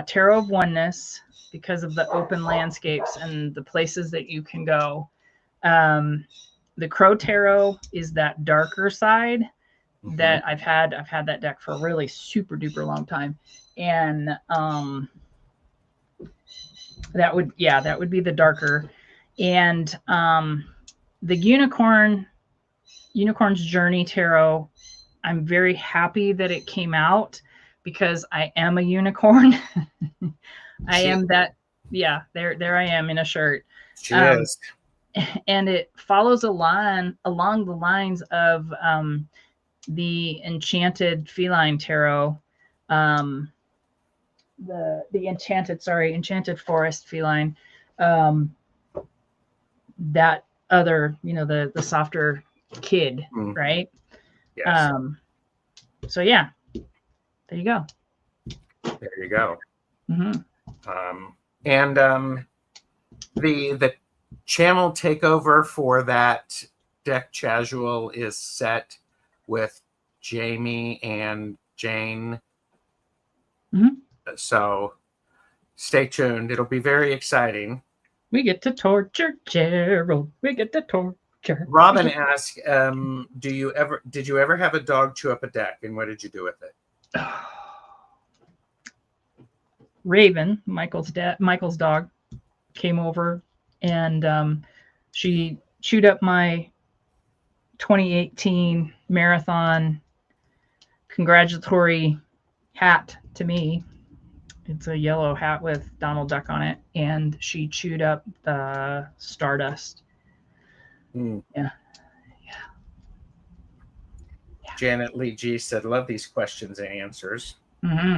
Tarot of Oneness because of the open landscapes and the places that you can go. The Crow Tarot is that darker side that I've had that deck for a really super duper long time. And that would be the darker. And the Unicorn's Journey Tarot, I'm very happy that it came out because I am a unicorn. I am that. Yeah, there I am in a shirt. She is. And it follows along the lines of the Enchanted Feline Tarot, the Enchanted Forest Feline, that other, the softer kid, right? Yes. So yeah, there you go. There you go. Mm-hmm. And the channel takeover for that deck casual is set with Jamie and Jane. Mm-hmm. So stay tuned. It'll be very exciting. We get to torture Gerald. We get to torture. Robin asked, did you ever have a dog chew up a deck, and what did you do with it? Raven, Michael's dog, came over and she chewed up my 2018 marathon congratulatory hat to me. It's a yellow hat with Donald Duck on it, and she chewed up the Stardust. Yeah. Janet Lee G said, love these questions and answers. Mm-hmm.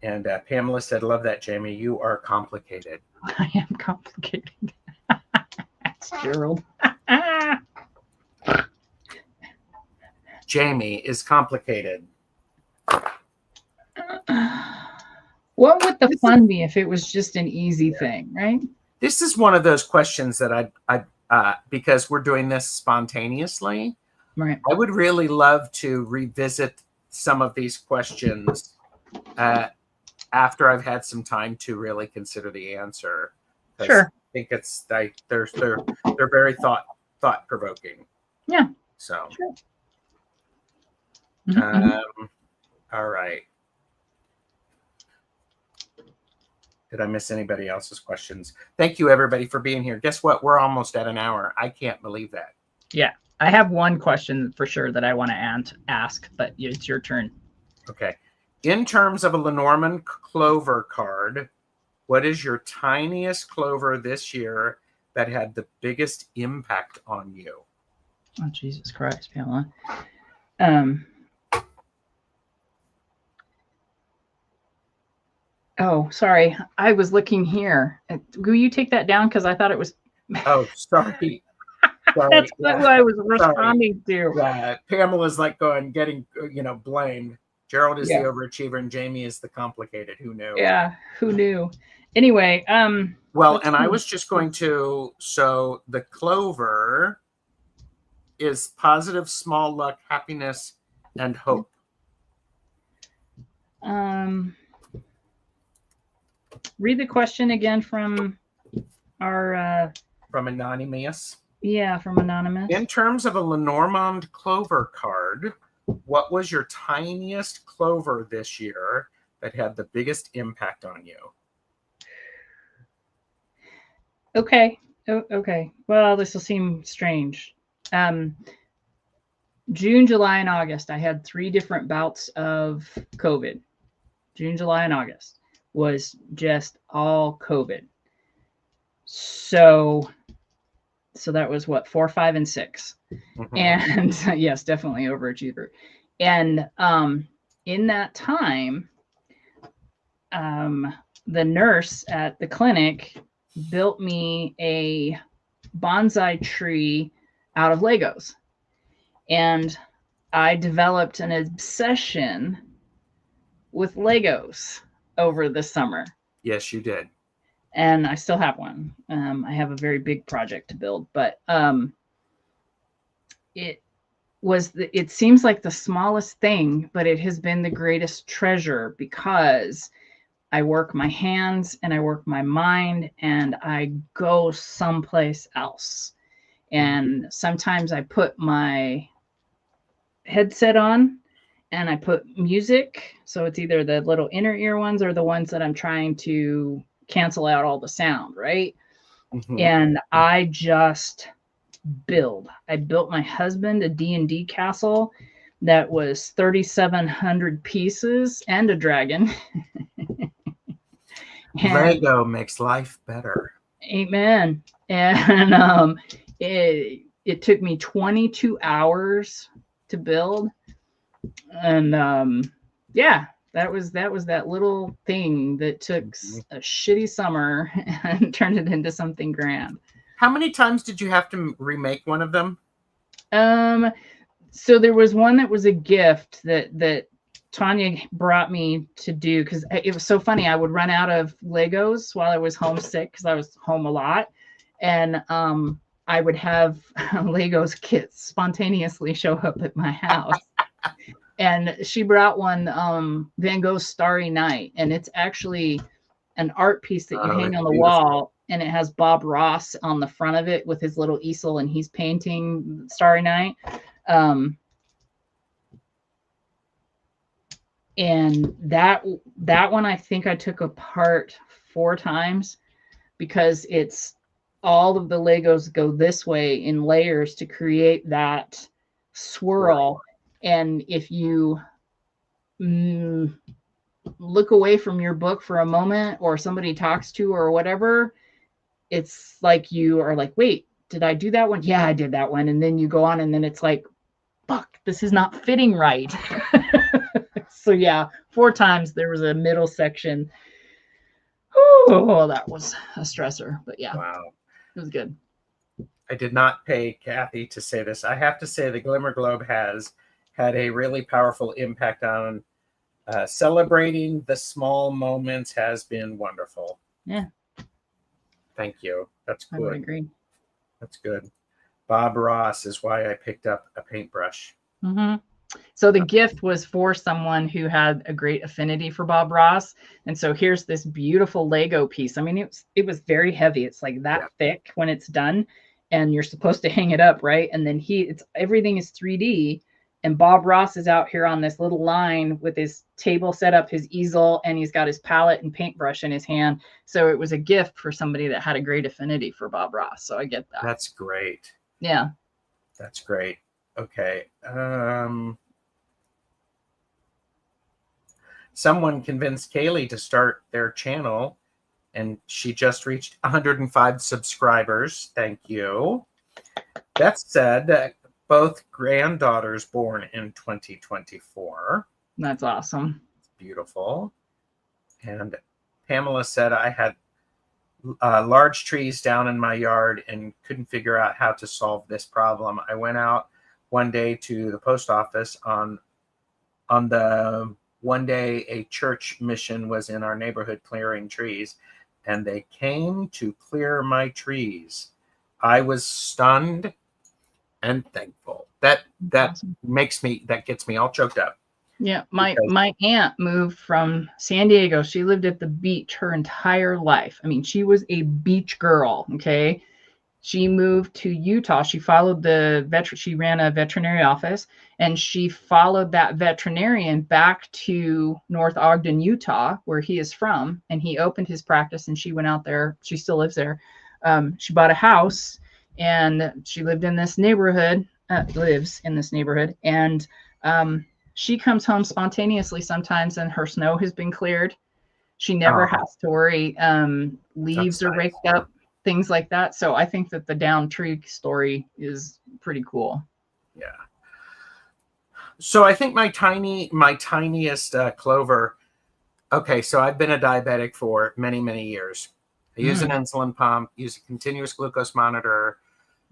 And Pamela said, love that, Jamie. You are complicated. I am complicated. That's Gerald. Jamie is complicated. What would the fun be if it was just an easy thing, right? This is one of those questions that I because we're doing this spontaneously, right? I would really love to revisit some of these questions after I've had some time to really consider the answer. Sure. I think it's they're very thought provoking. Yeah. So. Sure. All right. Did I miss anybody else's questions? Thank you, everybody, for being here. Guess what? We're almost at an hour. I can't believe that. Yeah. I have one question for sure that I want to ask, but it's your turn. Okay. In terms of a Lenormand clover card, what is your tiniest clover this year that had the biggest impact on you? Oh, Jesus Christ, Pamela. Oh, sorry. I was looking here. Will you take that down? Because I thought it was. Oh, sorry. That's not what I was responding to. Yeah, Pamela's like getting blamed. Gerald is the overachiever and Jamie is the complicated. Who knew? Yeah, who knew? Anyway, well, and I was just going to. So the clover is positive, small luck, happiness, and hope. Read the question again from our from Anonymous. Yeah, from Anonymous. In terms of a Lenormand clover card, what was your tiniest clover this year that had the biggest impact on you? Okay. Okay. Well, this will seem strange. June, July, and August, I had 3 different bouts of COVID. June, July, and August was just all COVID. So So that was what, 4, 5, and 6. And yes, definitely overachiever. And in that time, the nurse at the clinic built me a bonsai tree out of Legos. And I developed an obsession with Legos over the summer. Yes, you did. And I still have one. I have a very big project to build, but it seems like the smallest thing, but it has been the greatest treasure because I work my hands and I work my mind and I go someplace else. And sometimes I put my headset on and I put music. So it's either the little inner ear ones or the ones that I'm trying to cancel out all the sound, right? And I just build. I built my husband a D&D castle that was 3,700 pieces and a dragon. Lego makes life better. Amen. And it took me 22 hours to build. And yeah, that was that little thing that took a shitty summer and turned it into something grand. How many times did you have to remake one of them? So there was one that was a gift that Tanya brought me to do because it was so funny. I would run out of Legos while I was homesick because I was home a lot. And I would have Legos kits spontaneously show up at my house. And she brought one, Van Gogh's Starry Night. And it's actually an art piece that you hang on the wall. And it has Bob Ross on the front of it with his little easel. And he's painting Starry Night. And that one, I think I took apart 4 times because it's all of the Legos go this way in layers to create that swirl. Right. And if you look away from your book for a moment or somebody talks to or whatever, it's like you are like, wait, did I do that one? Yeah, I did that one. And then you go on and then it's like, fuck, this is not fitting right. So yeah, 4 times there was a middle section. Oh, that was a stressor, but yeah. Wow. It was good. I did not pay Kathy to say this. I have to say the Glimmer Globe has had a really powerful impact on celebrating the small moments has been wonderful. Yeah. Thank you. That's good. I would agree. That's good. Bob Ross is why I picked up a paintbrush. So the gift was for someone who had a great affinity for Bob Ross. And so here's this beautiful Lego piece. I mean, it was very heavy. It's like that thick when it's done and you're supposed to hang it up, right? And then everything is 3D and Bob Ross is out here on this little line with his table set up, his easel, and he's got his palette and paintbrush in his hand. So it was a gift for somebody that had a great affinity for Bob Ross. So I get that. That's great. Yeah. That's great. Okay. Someone convinced Kaylee to start their channel, and she just reached 105 subscribers. Thank you. That said, both granddaughters born in 2024. That's awesome. It's beautiful. And Pamela said, I had large trees down in my yard and couldn't figure out how to solve this problem. I went out one day to the post office on the one day a church mission was in our neighborhood clearing trees, and they came to clear my trees. I was stunned and thankful. That awesome. That gets me all choked up. Yeah, my aunt moved from San Diego. She lived at the beach her entire life. I mean, she was a beach girl, okay? She moved to Utah. She followed she ran a veterinary office, and she followed that veterinarian back to North Ogden, Utah, where he is from, and he opened his practice, and she went out there. She still lives there. She bought a house, and she lived in this neighborhood, and she comes home spontaneously sometimes, and her snow has been cleared. She never has to worry. Leaves are raked up. things like that. So I think that the down tree story is pretty cool. Yeah. So I think my tiniest clover. Okay, so I've been a diabetic for many, many years. I use an insulin pump, use a continuous glucose monitor.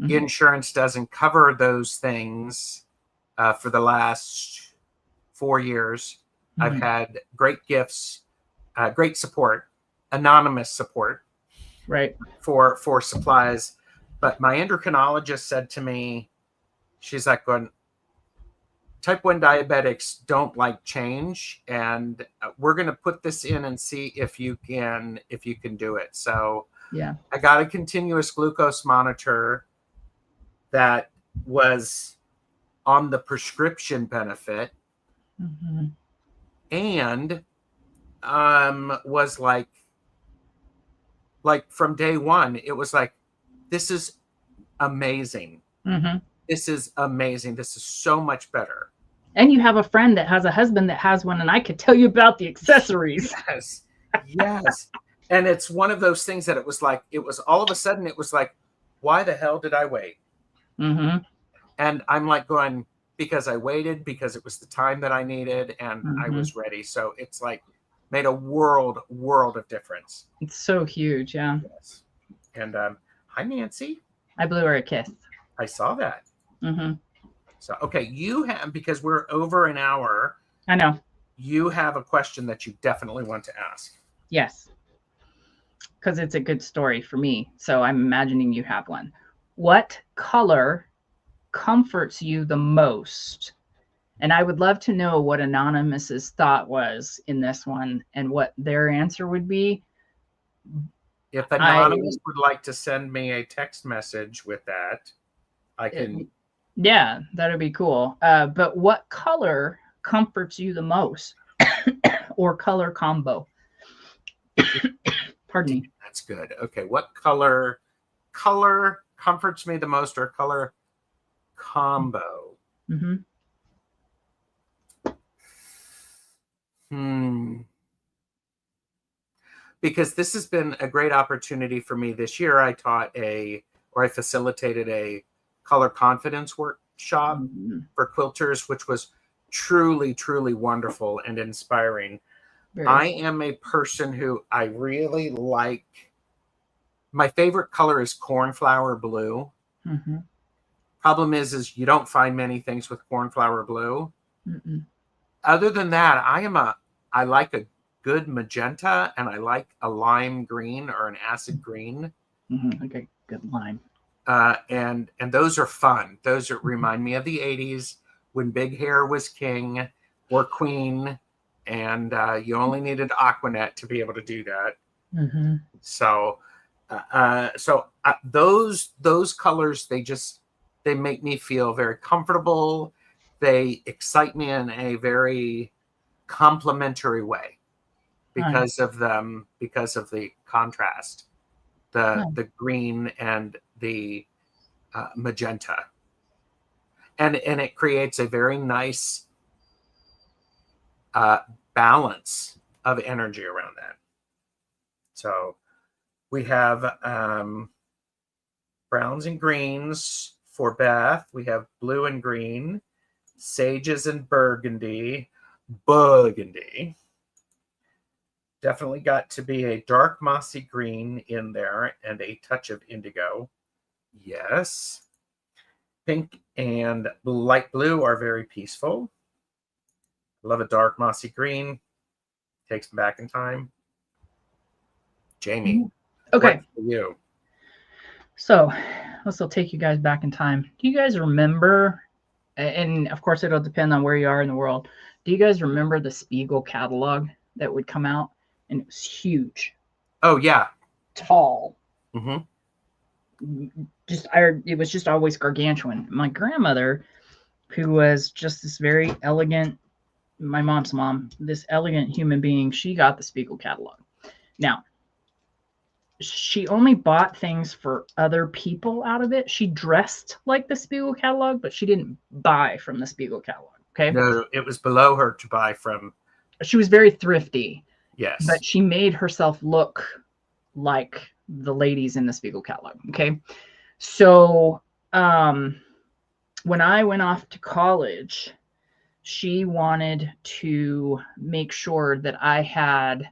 Insurance doesn't cover those things for the last 4 years. I've had great gifts, great support, anonymous support, right, for supplies. But my endocrinologist said to me, she's like, going, type 1 diabetics don't like change, and we're going to put this in and see if you can do it. So yeah, I got a continuous glucose monitor that was on the prescription benefit, and was like from day one, it was like, this is amazing. This is amazing. This is so much better. And you have a friend that has a husband that has one, and I could tell you about the accessories. Yes. And it's one of those things that it was all of a sudden, it was like, why the hell did I wait? And I'm like going, because I waited, because it was the time that I needed, and I was ready. So it's like made a world of difference. It's so huge. Yeah. Yes. And hi, Nancy. I blew her a kiss. I saw that. So, okay, you have, because we're over an hour. I know. You have a question that you definitely want to ask. Yes. Because it's a good story for me. So I'm imagining you have one. What color comforts you the most? And I would love to know what Anonymous's thought was in this one and what their answer would be. If Anonymous would like to send me a text message with that, I can. Yeah, that'd be cool. But what color comforts you the most? Or color combo? Pardon me. That's good. Okay, what color comforts me the most, or color combo? Because this has been a great opportunity for me this year. I facilitated a color confidence workshop for quilters, which was truly, truly wonderful and inspiring. I am a person who I really like. My favorite color is cornflower blue. Problem is you don't find many things with cornflower blue. Other than that, I like a good magenta, and I like a lime green or an acid green. Okay, good lime. And those are fun. Those remind me of the 80s when big hair was king or queen, and you only needed Aquanet to be able to do that. So those colors, they make me feel very comfortable. They excite me in a very complimentary way because of the contrast, the green and the magenta, and it creates a very nice balance of energy around that. So we have browns and greens for Beth. We have blue and green, sages and burgundy. Definitely got to be a dark mossy green in there and a touch of indigo. Yes. Pink and light blue are very peaceful. Love a dark mossy green. Takes me back in time. Jamie. Okay. For you? So this will take you guys back in time. Do you guys remember, and of course it'll depend on where you are in the world, do you guys remember the Spiegel catalog that would come out? And it was huge. Oh, yeah. Tall. It was just always gargantuan. My grandmother, who was just this very elegant, my mom's mom, this elegant human being, she got the Spiegel catalog. Now, she only bought things for other people out of it. She dressed like the Spiegel catalog, but she didn't buy from the Spiegel catalog. Okay. No, it was below her to buy from. She was very thrifty. Yes. But she made herself look like the ladies in the Spiegel catalog. Okay. So when I went off to college, she wanted to make sure that I had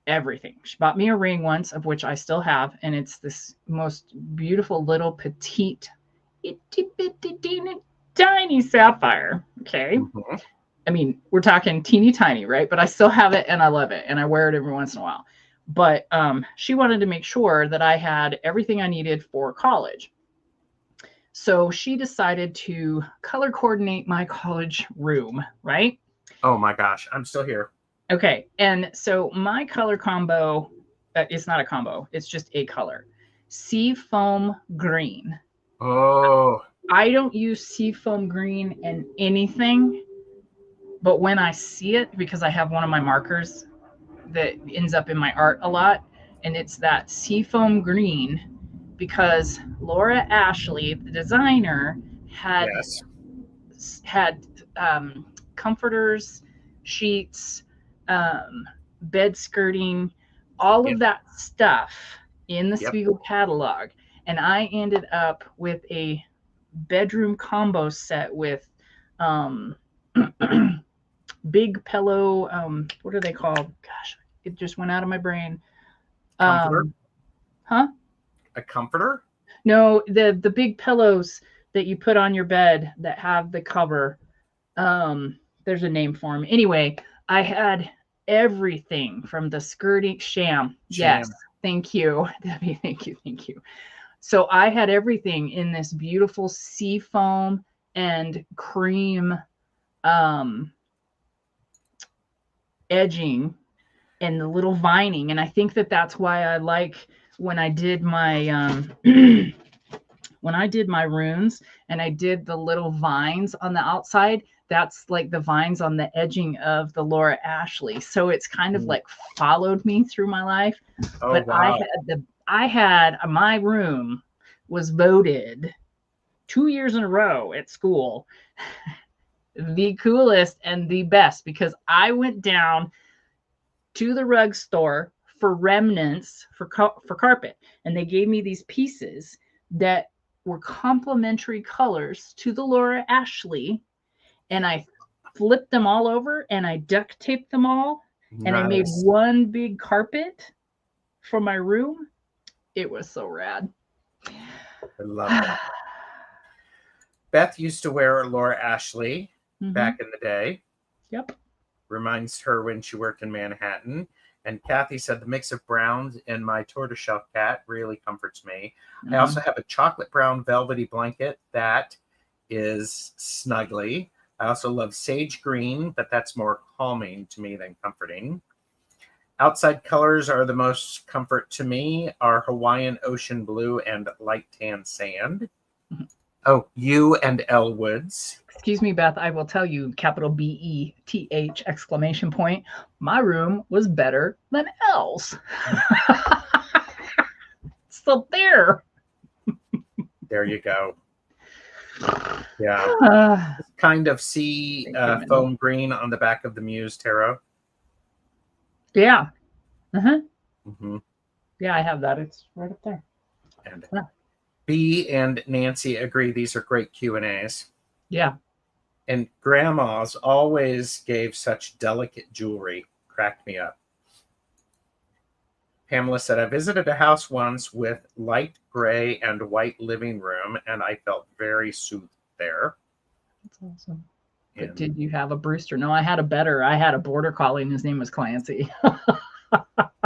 everything. She bought me a ring once, of which I still have, and it's this most beautiful little petite, itty bitty tiny sapphire. Okay. Mm-hmm. I mean, we're talking teeny tiny, right? But I still have it and I love it and I wear it every once in a while. But she wanted to make sure that I had everything I needed for college. So she decided to color coordinate my college room, right? Oh my gosh, I'm still here. Okay. And so my color combo, it's not a combo, it's just a color. Seafoam green. Oh. I don't use seafoam green in anything, but when I see it, because I have one of my markers that ends up in my art a lot, and it's that seafoam green, because Laura Ashley, the designer, had comforters, sheets, bed skirting, all of that stuff in the Spiegel catalog, and I ended up with a bedroom combo set with big pillow, what are they called? Gosh, it just went out of my brain. Comforter? Huh? A comforter? No, the big pillows that you put on your bed that have the cover. There's a name for them. Anyway, I had everything from the skirting sham. Yes, thank you, Debbie. Thank you. So I had everything in this beautiful seafoam and cream edging and the little vining, and I think that that's why I like when I did my when I did my runes and I did the little vines on the outside, that's like the vines on the edging of the Laura Ashley. So it's kind of like followed me through my life. Oh, but wow. I had my room was voted 2 years in a row at school the coolest and the best, because I went down to the rug store for remnants for carpet, and they gave me these pieces that were complementary colors to the Laura Ashley, and I flipped them all over and I duct taped them all, and I made one big carpet for my room. It was so rad. I love it. Beth used to wear Laura Ashley back in the day. Yep. Reminds her when she worked in Manhattan. And Kathy said the mix of browns in my tortoiseshell cat really comforts me. I also have a chocolate brown velvety blanket that is snuggly. I also love sage green, but that's more calming to me than comforting. Outside colors are the most comfort to me are Hawaiian ocean blue and light tan sand. Oh, U and L woods. Excuse me, Beth. I will tell you, capital BETH exclamation point. My room was better than L's. So there. There you go. Yeah. Kind of see foam green on the back of the Muse Tarot. Yeah. Yeah, I have that. It's right up there. And B and Nancy agree these are great Q&As. Yeah. And grandmas always gave such delicate jewelry. Cracked me up. Pamela said, I visited a house once with light gray and white living room, and I felt very soothed there. That's awesome. But did you have a Brewster? No, I had a border collie, and his name was Clancy.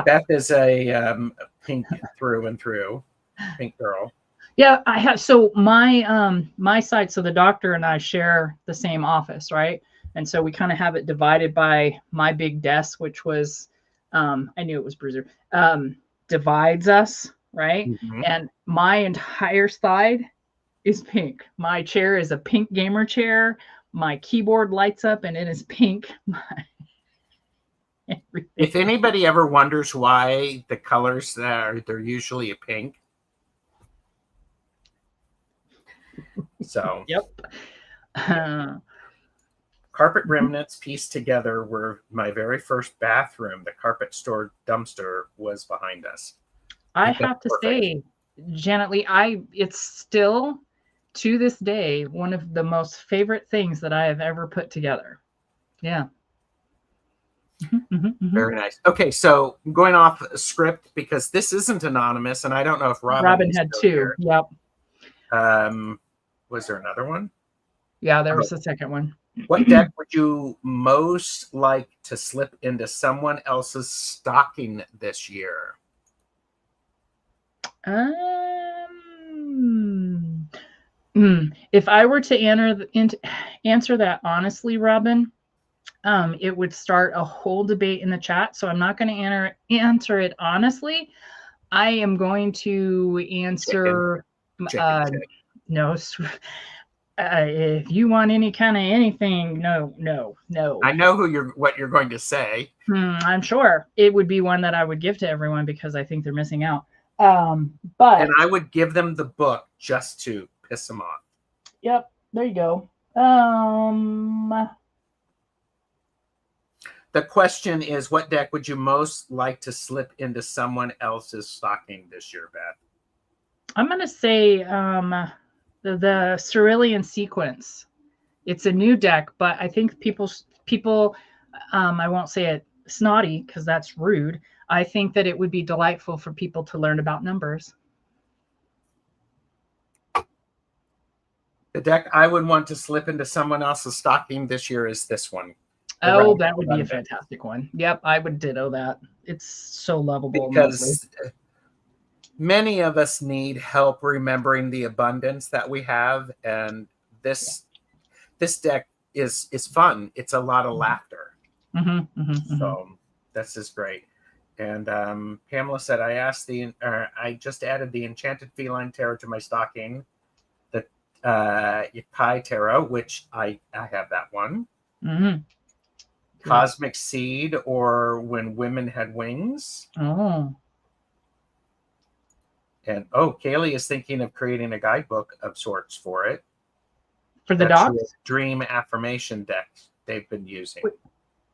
Beth is a pink through and through. Pink girl. Yeah, I have. So my side, so the doctor and I share the same office, right? And so we kind of have it divided by my big desk, which was, I knew it was Bruiser, divides us, right? And my entire side is pink. My chair is a pink gamer chair. My keyboard lights up and it is pink. If anybody ever wonders why the colors they're usually a pink. So yep. Carpet remnants pieced together were my very first bathroom. The carpet store dumpster was behind us. I have to say, Janet Lee, it's still to this day one of the most favorite things that I have ever put together. Yeah. Very nice. Okay, so going off script because this isn't anonymous, and I don't know if Robin had two. Here. Yep. Was there another one? Yeah, there was the second one. What deck would you most like to slip into someone else's stocking this year? If I were to answer that honestly, Robin, it would start a whole debate in the chat. So I'm not going to answer it honestly. I am going to answer. Chicken. No. If you want any kind of anything, no. I know what you're going to say. I'm sure it would be one that I would give to everyone because I think they're missing out. But and I would give them the book just to piss them off. Yep, there you go. The question is, what deck would you most like to slip into someone else's stocking this year, Beth? I'm going to say the Cerulean Sequence. It's a new deck, but I think people, I won't say it snotty because that's rude. I think that it would be delightful for people to learn about numbers. The deck I would want to slip into someone else's stocking this year is this one. Oh, that would be a fantastic one. Yep, I would ditto that. It's so lovable. Because many of us need help remembering the abundance that we have, and this deck is fun. It's a lot of laughter. So this is great. And Pamela said, I just added the Enchanted Feline Tarot to my stocking, the Yakai Tarot, which I have that one. Cosmic Seed, or When Women Had Wings. Oh. And Kaylee is thinking of creating a guidebook of sorts for it. For the dogs? Dream affirmation deck they've been using. Wait.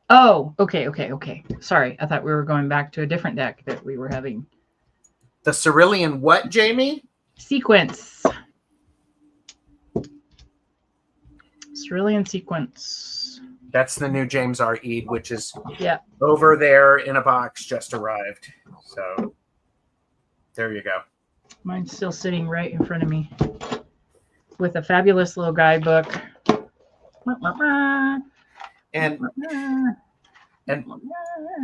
Oh, okay. Sorry, I thought we were going back to a different deck that we were having. The Cerulean what, Jamie? Sequence. Cerulean Sequence. That's the new James R. Eade, which is over there in a box, just arrived. So there you go. Mine's still sitting right in front of me with a fabulous little guidebook. And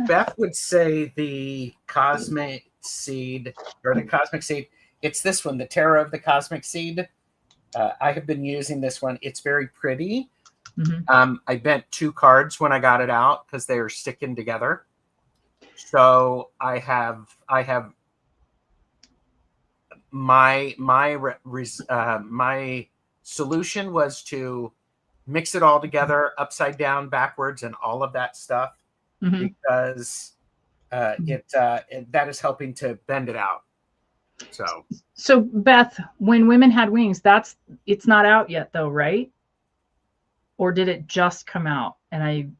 Beth would say the Cosmic Seed, it's this one, the Tarot of the Cosmic Seed. I have been using this one. It's very pretty. I bent 2 cards when I got it out because they are sticking together. So I have my solution was to mix it all together, upside down, backwards, and all of that stuff, because that is helping to bend it out. So Beth, When Women Had Wings, it's not out yet though, right? Or did it just come out? And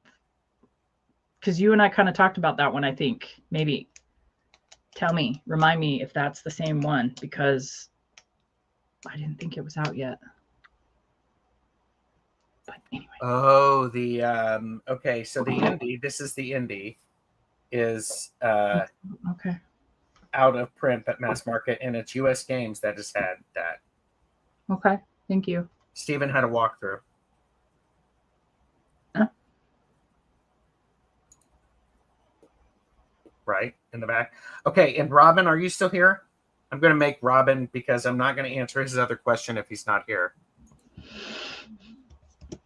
because you and I kind of talked about that one, I think. Maybe remind me if that's the same one, because I didn't think it was out yet. But anyway. Oh, okay, so the indie, this is the indie, is okay, out of print at mass market, and it's US Games that has had that. Okay, thank you. Stephen had a walkthrough. Right in the back. Okay, and Robin, are you still here? I'm going to make Robin, because I'm not going to answer his other question if he's not here.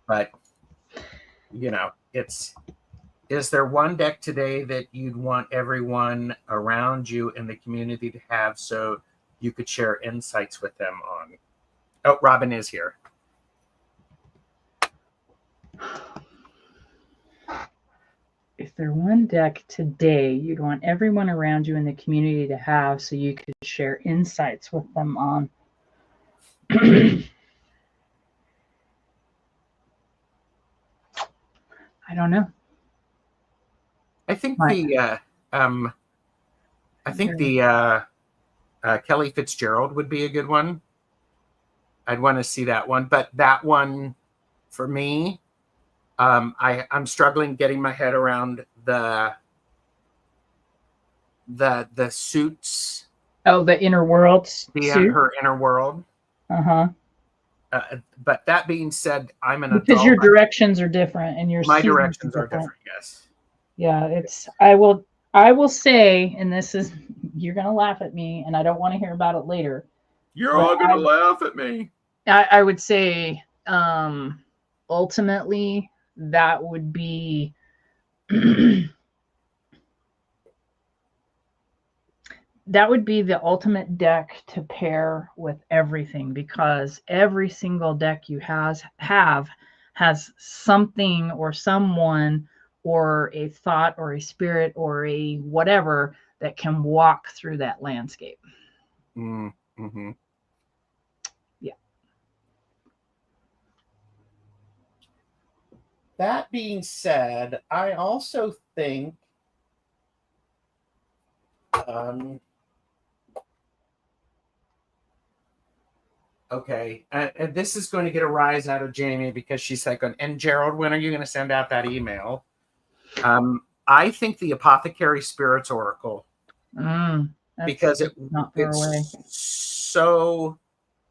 But, is there one deck today that you'd want everyone around you in the community to have so you could share insights with them on? Oh, Robin is here. Is there one deck today you'd want everyone around you in the community to have so you could share insights with them on? I don't know. I think Kelly Fitzgerald would be a good one. I'd want to see that one. But that one, for me, I'm struggling getting my head around the suits. Oh, the inner world suit? Her inner world. Uh-huh. But that being said, I'm an adult. Because your directions are different and my directions are different. Yes. Yeah, it's I will say, and this is, you're gonna laugh at me, and I don't want to hear about it later. You're all gonna laugh at me. I would say, ultimately, that would be that would be the ultimate deck to pair with everything, because every single deck you has something or someone or a thought or a spirit or a whatever that can walk through that landscape. Mm-hmm. Yeah. That being said, I also think okay, and this is going to get a rise out of Jamie, because she's like, and Gerald, when are you going to send out that email? I think the Apothecary Spirits Oracle, because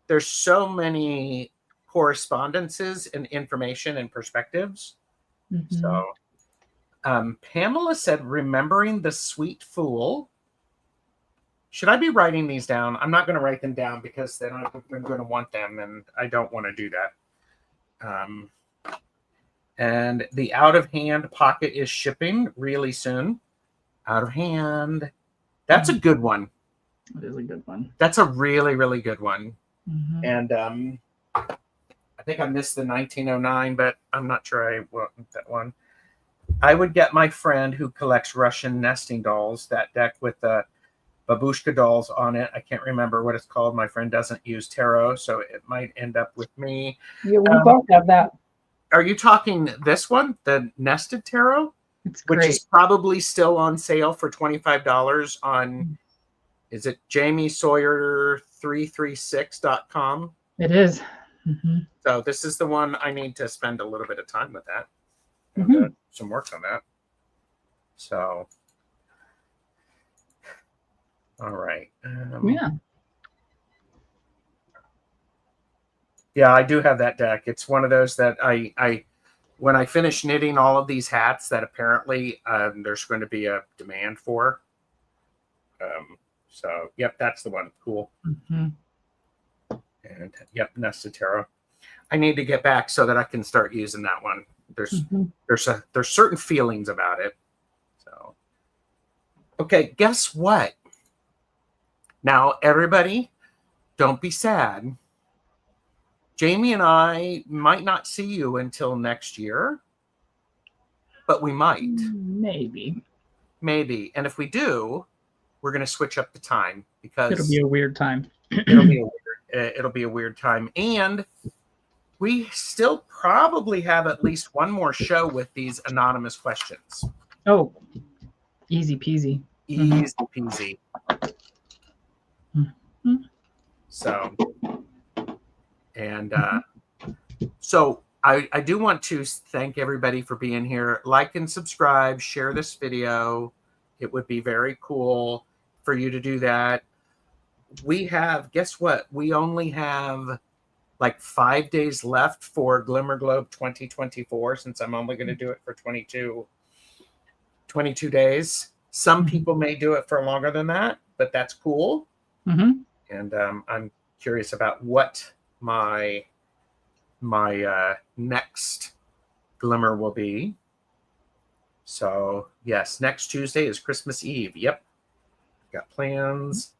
there's so many correspondences and information and perspectives. Mm-hmm. So Pamela said, remembering the sweet fool. Should I be writing these down? I'm not going to write them down, because then I'm going to want them, and I don't want to do that. And the Out of Hand pocket is shipping really soon. Out of Hand. That's a good one. It is a good one. That's a really, really good one. Mm-hmm. And I think I missed the 1909, but I'm not sure I want that one. I would get my friend who collects Russian nesting dolls, that deck with the babushka dolls on it. I can't remember what it's called. My friend doesn't use tarot, so it might end up with me. Yeah, we both have that. Are you talking this one, the nested tarot? It's great. Which is probably still on sale for $25 on, is it JamieSawyer336.com? It is. Mm-hmm. So this is the one I need to spend a little bit of time with that. And some work on that. So, all right. Yeah, I do have that deck. It's one of those that I when I finish knitting all of these hats that apparently there's going to be a demand for. So, yep, that's the one. Cool. Mm-hmm. And yep, Nested Tarot. I need to get back so that I can start using that one. There's certain feelings about it. So, okay, guess what? Now, everybody, don't be sad. Jamie and I might not see you until next year, but we might. Maybe. And if we do, we're going to switch up the time, because it'll be a weird time. It'll be a weird time. And we still probably have at least one more show with these anonymous questions. Oh, easy peasy. Easy peasy. Mm-hmm. So, and so I do want to thank everybody for being here. Like and subscribe, share this video. It would be very cool for you to do that. We have, guess what? We only have like 5 days left for Glimmer Globe 2024, since I'm only going to do it for 22 days. Some people may do it for longer than that, but that's cool. Mm-hmm. And I'm curious about what my next Glimmer will be. So, yes, next Tuesday is Christmas Eve. Yep. Got plans.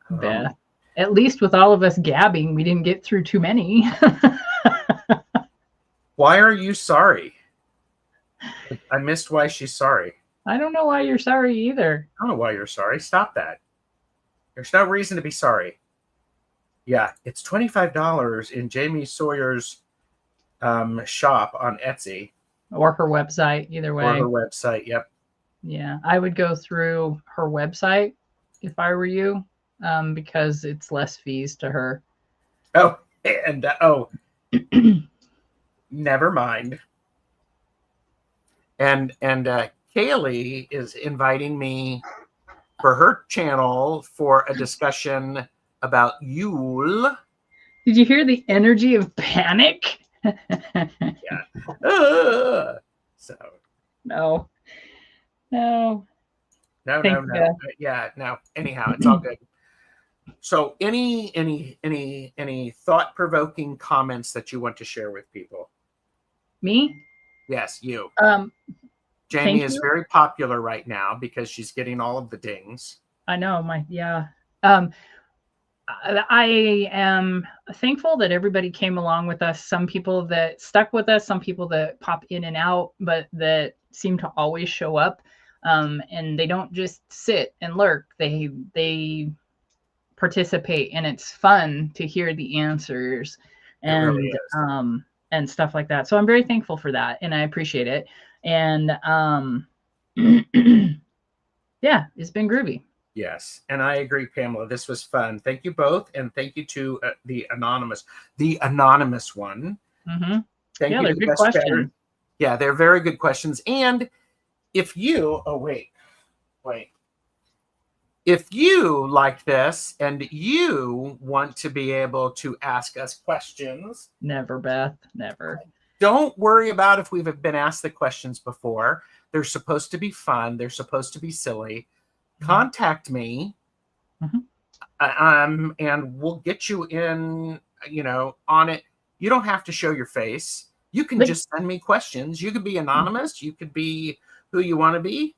At least with all of us gabbing, we didn't get through too many. Why are you sorry? I missed why she's sorry. I don't know why you're sorry either. I don't know why you're sorry. Stop that. There's no reason to be sorry. Yeah, it's $25 in Jamie Sawyer's shop on Etsy. Or her website, either way. Or her website, yep. Yeah, I would go through her website if I were you. because it's less fees to her. Oh, and never mind. And Kaylee is inviting me for her channel for a discussion about Yule. Did you hear the energy of panic? Yeah. So. No. Yeah. No. Anyhow, it's all good. So, any thought-provoking comments that you want to share with people? Me? Yes, you. Jamie is very popular right now because she's getting all of the dings. I know. I am thankful that everybody came along with us. Some people that stuck with us, some people that pop in and out, but that seem to always show up. And they don't just sit and lurk. They participate, and it's fun to hear the answers and really and stuff like that. So I'm very thankful for that, and I appreciate it. And yeah, it's been groovy. Yes, and I agree, Pamela. This was fun. Thank you both, and thank you to the anonymous one. Mm-hmm. Thank you. They're good questions. Yeah, they're very good questions. And if you, wait, if you like this and you want to be able to ask us questions, never, Beth, never. Don't worry about if we've been asked the questions before. They're supposed to be fun. They're supposed to be silly. Contact me, and we'll get you in, on it. You don't have to show your face. You can just send me questions. You could be anonymous. You could be who you want to be.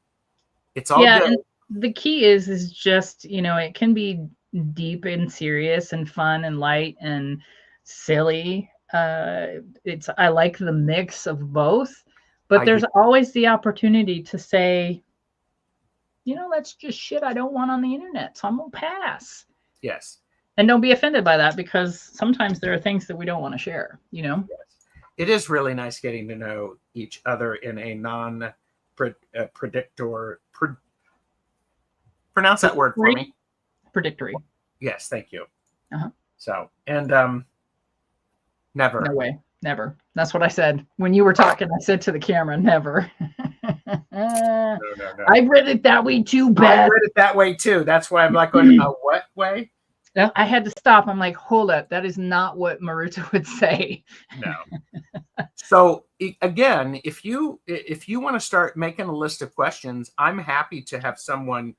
It's all good. And the key is just, it can be deep and serious and fun and light and silly. I like the mix of both, but there's always the opportunity to say, that's just shit I don't want on the internet, so I'm gonna pass. Yes. And don't be offended by that, because sometimes there are things that we don't want to share, Yes. It is really nice getting to know each other in a pronounce that word for me. Predictory. Yes, thank you. Uh-huh. So, and never. No way. Never. That's what I said. When you were talking, I said to the camera, never. No. I read it that way too, Beth. I read it that way too. That's why I'm like, going, what way? I had to stop. I'm like, hold up. That is not what Maruta would say. No. So again, if you want to start making a list of questions, I'm happy to have someone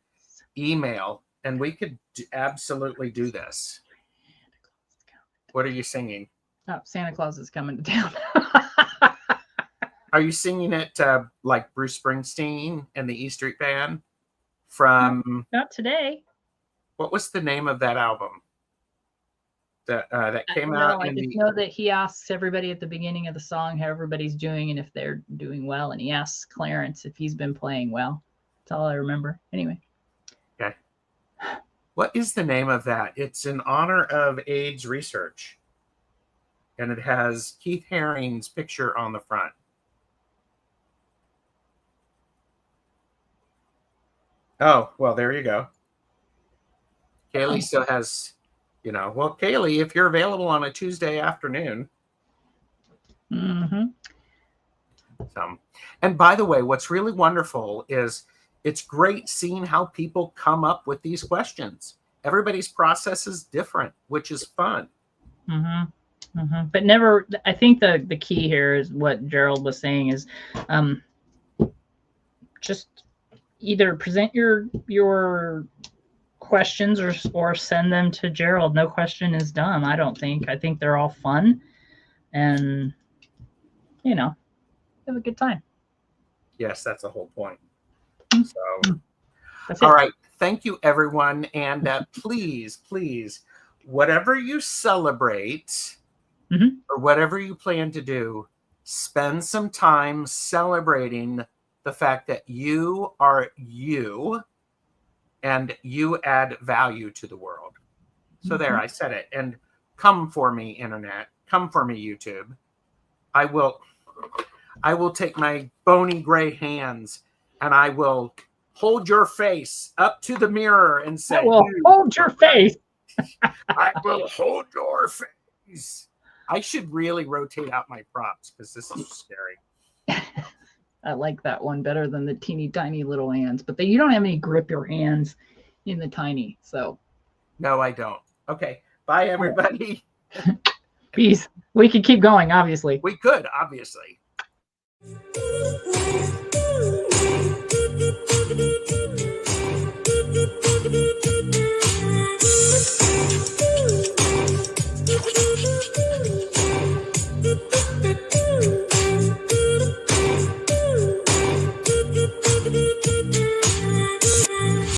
email, and we could absolutely do this. What are you singing? Oh, Santa Claus is coming to town. Are you singing it like Bruce Springsteen and the E Street Band from? Not today. What was the name of that album that came out? I just know that he asks everybody at the beginning of the song how everybody's doing and if they're doing well, and he asks Clarence if he's been playing well. That's all I remember. Anyway. Okay. What is the name of that? It's in honor of AIDS research, and it has Keith Haring's picture on the front. Oh, well, there you go. Kaylee still has, well, Kaylee, if you're available on a Tuesday afternoon. Mm-hmm. And by the way, what's really wonderful is it's great seeing how people come up with these questions. Everybody's process is different, which is fun. Mm-hmm. Mm-hmm. But never, I think the key here is what Gerald was saying is just either present your questions or send them to Gerald. No question is dumb, I don't think. I think they're all fun, and have a good time. Yes, that's the whole point. So all right, thank you everyone, and please whatever you celebrate or whatever you plan to do, spend some time celebrating the fact that you are you and you add value to the world. So there, I said it. And come for me, internet. Come for me, YouTube. I will take my bony gray hands and I will hold your face up to the mirror and say, hold your face. I will hold your face. I should really rotate out my props because this is scary. I like that one better than the teeny tiny little hands, but you don't have any grip your hands in the tiny. So no, I don't. Okay. Bye, everybody. Peace. We could keep going, obviously. We could, obviously.